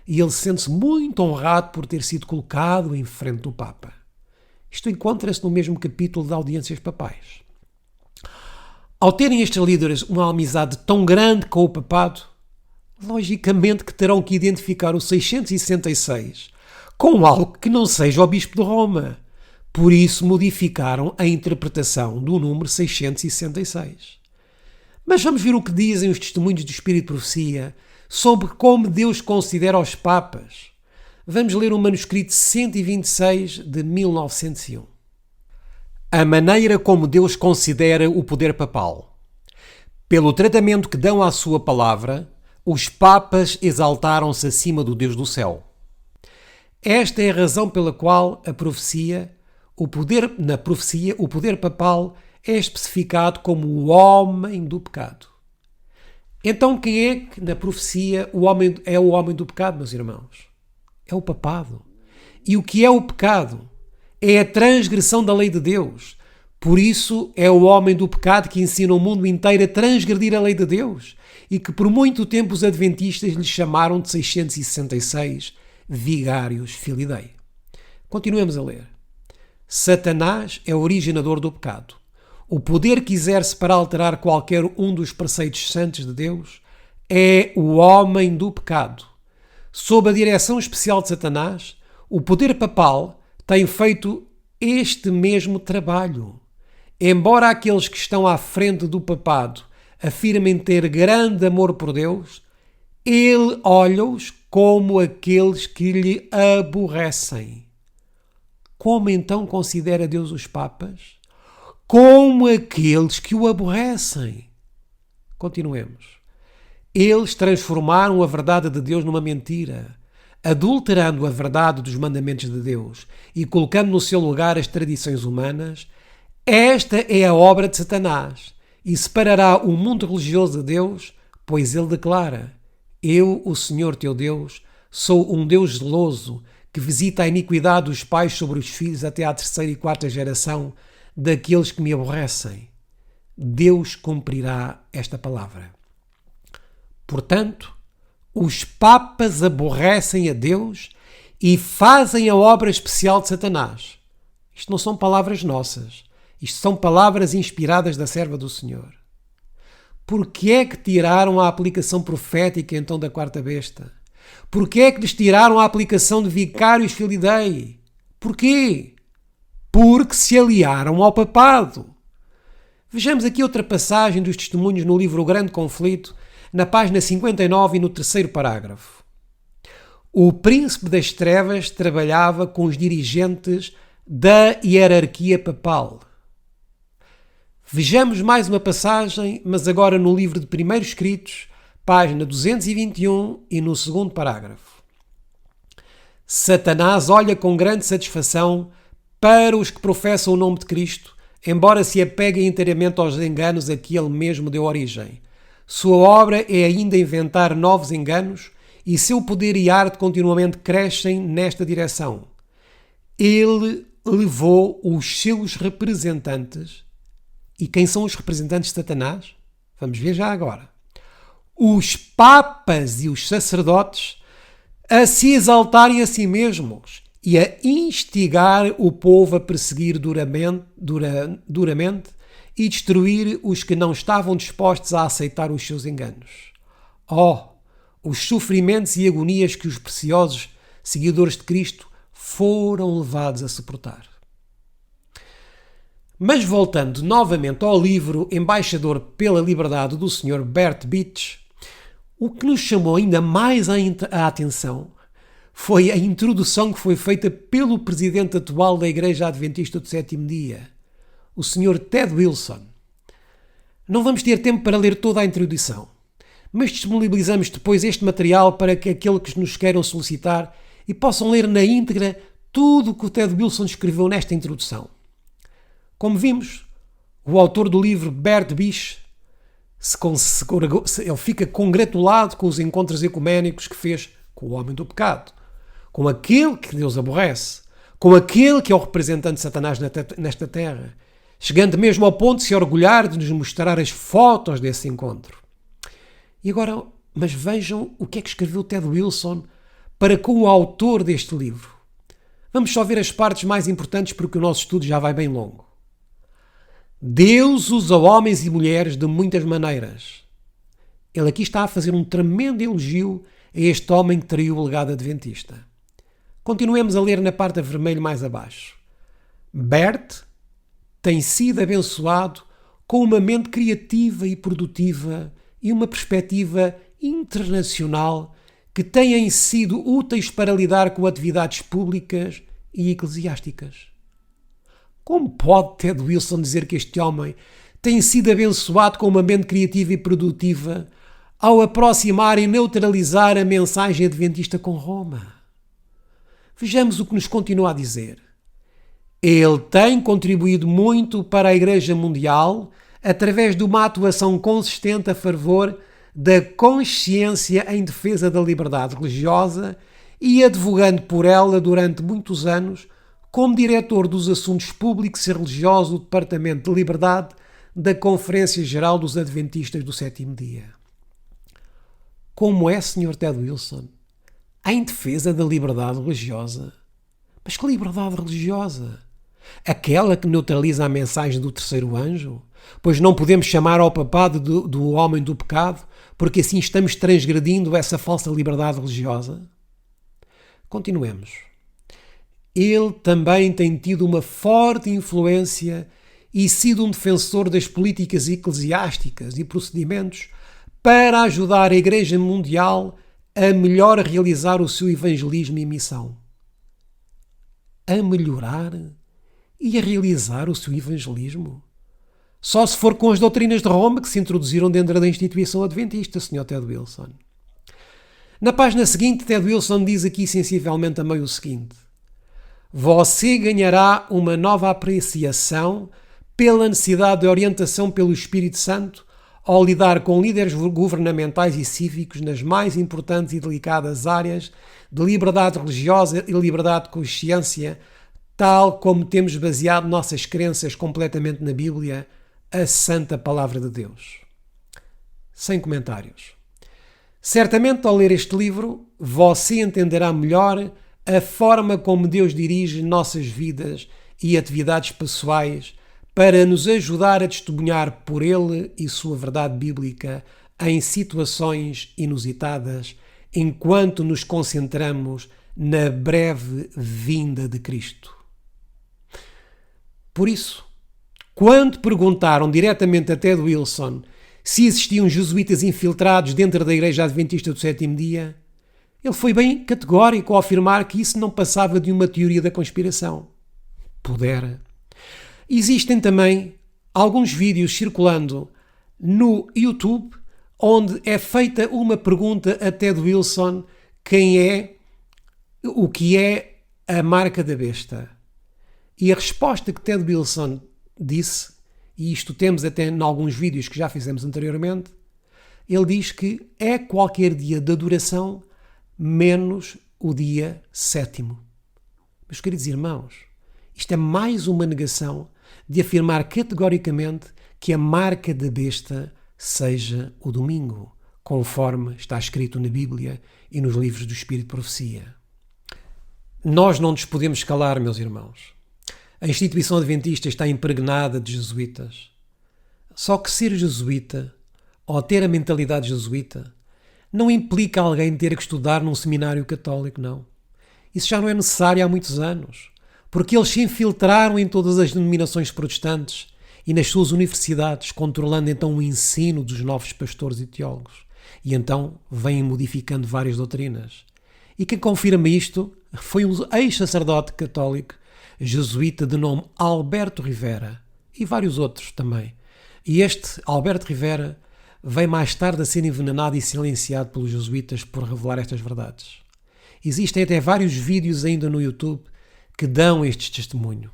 E ele sente-se muito honrado por ter sido colocado em frente do Papa. Isto encontra-se no mesmo capítulo de audiências papais. Ao terem estes líderes uma amizade tão grande com o papado, logicamente que terão que identificar o 666 com algo que não seja o Bispo de Roma. Por isso modificaram a interpretação do número 666. Mas vamos ver o que dizem os testemunhos do Espírito de Profecia sobre como Deus considera os papas. Vamos ler o manuscrito 126 de 1901. A maneira como Deus considera o poder papal. Pelo tratamento que dão à sua palavra, os papas exaltaram-se acima do Deus do céu. Esta é a razão pela qual na profecia, o poder papal é especificado como o homem do pecado. Então quem é que na profecia é o homem do pecado, meus irmãos? É o papado. E o que é o pecado? É a transgressão da lei de Deus. Por isso é o homem do pecado que ensina o mundo inteiro a transgredir a lei de Deus e que por muito tempo os adventistas lhe chamaram de 666 vigários Filidae. Continuemos a ler. Satanás é o originador do pecado. O poder que exerce para alterar qualquer um dos preceitos santos de Deus é o homem do pecado. Sob a direção especial de Satanás, o poder papal tem feito este mesmo trabalho. Embora aqueles que estão à frente do papado afirmem ter grande amor por Deus, ele olha-os como aqueles que lhe aborrecem. Como então considera Deus os papas? Como aqueles que o aborrecem. Continuemos. Eles transformaram a verdade de Deus numa mentira, adulterando a verdade dos mandamentos de Deus e colocando no seu lugar as tradições humanas. Esta é a obra de Satanás e separará o mundo religioso de Deus, pois ele declara: Eu, o Senhor teu Deus, sou um Deus zeloso que visita a iniquidade dos pais sobre os filhos até à 3ª e 4ª geração daqueles que me aborrecem. Deus cumprirá esta palavra. Portanto, os papas aborrecem a Deus e fazem a obra especial de Satanás. Isto não são palavras nossas. Isto são palavras inspiradas da serva do Senhor. Por que é que tiraram a aplicação profética então da quarta besta? Por que é que lhes tiraram a aplicação de vicários Filii Dei? Porquê? Porque se aliaram ao papado. Vejamos aqui outra passagem dos testemunhos no livro O Grande Conflito, na página 59 e no terceiro parágrafo. O príncipe das trevas trabalhava com os dirigentes da hierarquia papal. Vejamos mais uma passagem, mas agora no livro de Primeiros Escritos, página 221 e no segundo parágrafo. Satanás olha com grande satisfação para os que professam o nome de Cristo, embora se apeguem inteiramente aos enganos a que ele mesmo deu origem. Sua obra é ainda inventar novos enganos e seu poder e arte continuamente crescem nesta direção. Ele levou os seus representantes. E quem são os representantes de Satanás? Vamos ver já agora. Os papas e os sacerdotes a se exaltarem a si mesmos e a instigar o povo a perseguir duramente e destruir os que não estavam dispostos a aceitar os seus enganos. Os sofrimentos e agonias que os preciosos seguidores de Cristo foram levados a suportar. Mas voltando novamente ao livro Embaixador pela Liberdade do Sr. Bert Beach, o que nos chamou ainda mais a atenção foi a introdução que foi feita pelo presidente atual da Igreja Adventista do Sétimo Dia, o Sr. Ted Wilson. Não vamos ter tempo para ler toda a introdução, mas disponibilizamos depois este material para que aqueles que nos queiram solicitar e possam ler na íntegra tudo o que o Ted Wilson escreveu nesta introdução. Como vimos, o autor do livro, Bert Beach, ele fica congratulado com os encontros ecuménicos que fez com o homem do pecado, com aquele que Deus aborrece, com aquele que é o representante de Satanás nesta terra, chegando mesmo ao ponto de se orgulhar de nos mostrar as fotos desse encontro. E agora, mas vejam o que é que escreveu Ted Wilson para com o autor deste livro. Vamos só ver as partes mais importantes porque o nosso estudo já vai bem longo. Deus usa homens e mulheres de muitas maneiras. Ele aqui está a fazer um tremendo elogio a este homem que traiu o legado adventista. Continuemos a ler na parte a vermelho mais abaixo. Bert tem sido abençoado com uma mente criativa e produtiva e uma perspectiva internacional que têm sido úteis para lidar com atividades públicas e eclesiásticas. Como pode Ted Wilson dizer que este homem tem sido abençoado com uma mente criativa e produtiva ao aproximar e neutralizar a mensagem adventista com Roma? Vejamos o que nos continua a dizer. Ele tem contribuído muito para a Igreja Mundial através de uma atuação consistente a favor da consciência em defesa da liberdade religiosa e advogando por ela durante muitos anos como diretor dos assuntos públicos e religiosos do Departamento de Liberdade da Conferência Geral dos Adventistas do Sétimo Dia. Como é, Sr. Ted Wilson? Em defesa da liberdade religiosa? Mas que liberdade religiosa? Aquela que neutraliza a mensagem do terceiro anjo? Pois não podemos chamar ao papado do homem do pecado, porque assim estamos transgredindo essa falsa liberdade religiosa? Continuemos. Ele também tem tido uma forte influência e sido um defensor das políticas eclesiásticas e procedimentos para ajudar a Igreja Mundial a melhor realizar o seu evangelismo e missão. A melhorar e a realizar o seu evangelismo? Só se for com as doutrinas de Roma que se introduziram dentro da instituição adventista, Sr. Ted Wilson. Na página seguinte, Ted Wilson diz aqui sensivelmente também o seguinte: você ganhará uma nova apreciação pela necessidade de orientação pelo Espírito Santo ao lidar com líderes governamentais e cívicos nas mais importantes e delicadas áreas de liberdade religiosa e liberdade de consciência, tal como temos baseado nossas crenças completamente na Bíblia, a Santa Palavra de Deus. Sem comentários. Certamente, ao ler este livro, você entenderá melhor a forma como Deus dirige nossas vidas e atividades pessoais para nos ajudar a testemunhar por Ele e sua verdade bíblica em situações inusitadas, enquanto nos concentramos na breve vinda de Cristo. Por isso, quando perguntaram diretamente a Ted Wilson se existiam jesuítas infiltrados dentro da Igreja Adventista do Sétimo Dia, ele foi bem categórico ao afirmar que isso não passava de uma teoria da conspiração. Pudera. Existem também alguns vídeos circulando no YouTube onde é feita uma pergunta a Ted Wilson: o que é a marca da besta? E a resposta que Ted Wilson disse, e isto temos até em alguns vídeos que já fizemos anteriormente, ele diz que é qualquer dia de adoração menos o dia sétimo. Meus queridos irmãos, isto é mais uma negação de afirmar categoricamente que a marca da besta seja o domingo, conforme está escrito na Bíblia e nos livros do Espírito de Profecia. Nós não nos podemos calar, meus irmãos. A instituição adventista está impregnada de jesuítas. Só que ser jesuíta, ou ter a mentalidade jesuíta, não implica alguém ter que estudar num seminário católico, não. Isso já não é necessário há muitos anos, porque eles se infiltraram em todas as denominações protestantes e nas suas universidades, controlando então o ensino dos novos pastores e teólogos. E então vêm modificando várias doutrinas. E quem confirma isto foi um ex-sacerdote católico jesuíta de nome Alberto Rivera e vários outros também. E este Alberto Rivera veio mais tarde a ser envenenado e silenciado pelos jesuítas por revelar estas verdades. Existem até vários vídeos ainda no YouTube que dão este testemunho.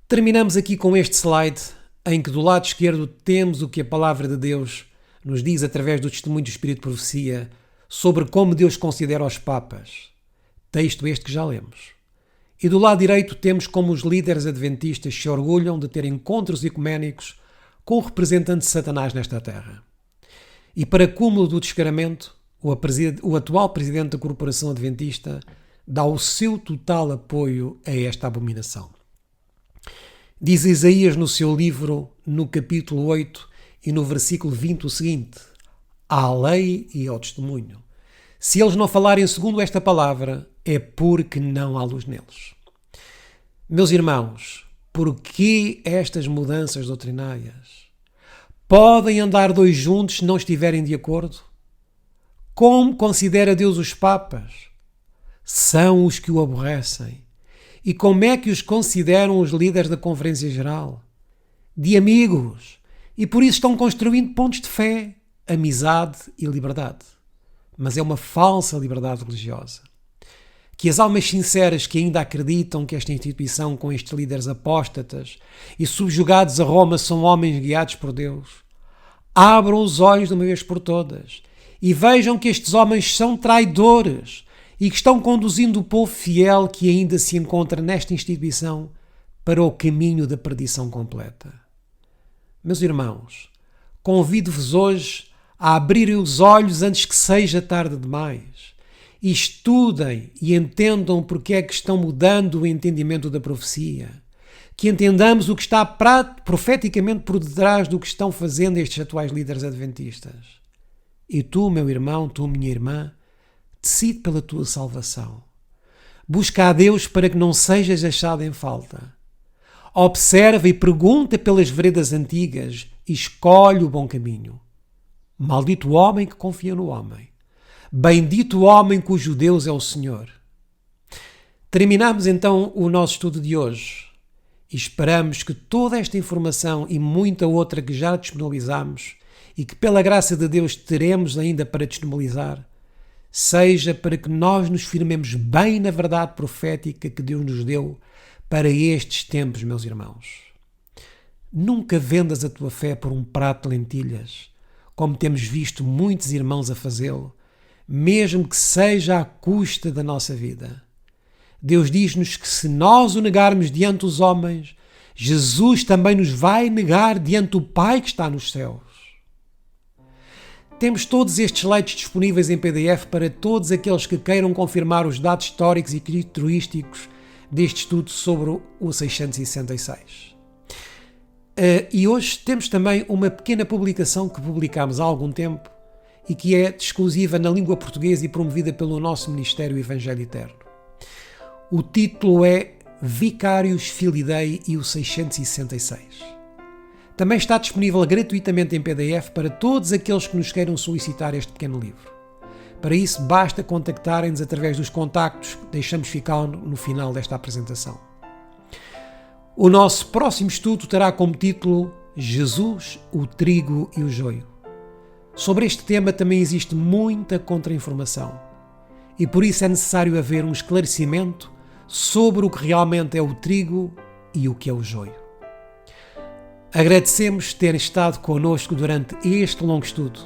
Terminamos aqui com este slide em que do lado esquerdo temos o que a palavra de Deus nos diz através do testemunho do Espírito de Profecia sobre como Deus considera os papas. Texto este que já lemos. E do lado direito temos como os líderes adventistas se orgulham de ter encontros ecuménicos com o representante de Satanás nesta terra. E para cúmulo do descaramento, o atual presidente da Corporação Adventista dá o seu total apoio a esta abominação. Diz Isaías no seu livro, no capítulo 8 e no versículo 20 o seguinte: à lei e ao testemunho. Se eles não falarem segundo esta palavra, é porque não há luz neles. Meus irmãos, por que estas mudanças doutrinárias? Podem andar dois juntos se não estiverem de acordo? Como considera Deus os papas? São os que o aborrecem. E como é que os consideram os líderes da Conferência Geral? De amigos. E por isso estão construindo pontos de fé, amizade e liberdade. Mas é uma falsa liberdade religiosa. Que as almas sinceras que ainda acreditam que esta instituição com estes líderes apóstatas e subjugados a Roma são homens guiados por Deus, abram os olhos de uma vez por todas e vejam que estes homens são traidores e que estão conduzindo o povo fiel que ainda se encontra nesta instituição para o caminho da perdição completa. Meus irmãos, convido-vos hoje a abrirem os olhos antes que seja tarde demais. E estudem e entendam porque é que estão mudando o entendimento da profecia. Que entendamos o que está profeticamente por detrás do que estão fazendo estes atuais líderes adventistas. E tu, meu irmão, tu, minha irmã, decide pela tua salvação. Busca a Deus para que não sejas achado em falta. Observa e pergunta pelas veredas antigas e escolhe o bom caminho. Maldito o homem que confia no homem. Bendito o homem cujo Deus é o Senhor. Terminamos então o nosso estudo de hoje e esperamos que toda esta informação e muita outra que já disponibilizamos e que pela graça de Deus teremos ainda para disponibilizar, seja para que nós nos firmemos bem na verdade profética que Deus nos deu para estes tempos, meus irmãos. Nunca vendas a tua fé por um prato de lentilhas, como temos visto muitos irmãos a fazê-lo, mesmo que seja à custa da nossa vida. Deus diz-nos que se nós o negarmos diante dos homens, Jesus também nos vai negar diante do Pai que está nos céus. Temos todos estes slides disponíveis em PDF para todos aqueles que queiram confirmar os dados históricos e característicos deste estudo sobre o 666. E hoje temos também uma pequena publicação que publicámos há algum tempo e que é exclusiva na língua portuguesa e promovida pelo nosso Ministério Evangelho Eterno. O título é Vicarius Filii Dei e o 666. Também está disponível gratuitamente em PDF para todos aqueles que nos queiram solicitar este pequeno livro. Para isso, basta contactarem-nos através dos contactos que deixamos ficar no final desta apresentação. O nosso próximo estudo terá como título Jesus, o trigo e o joio. Sobre este tema também existe muita contra-informação e por isso é necessário haver um esclarecimento sobre o que realmente é o trigo e o que é o joio. Agradecemos ter estado connosco durante este longo estudo.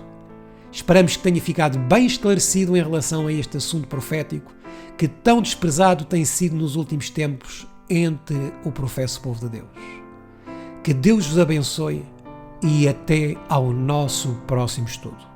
Esperamos que tenha ficado bem esclarecido em relação a este assunto profético que tão desprezado tem sido nos últimos tempos entre o professo povo de Deus. Que Deus vos abençoe e até ao nosso próximo estudo.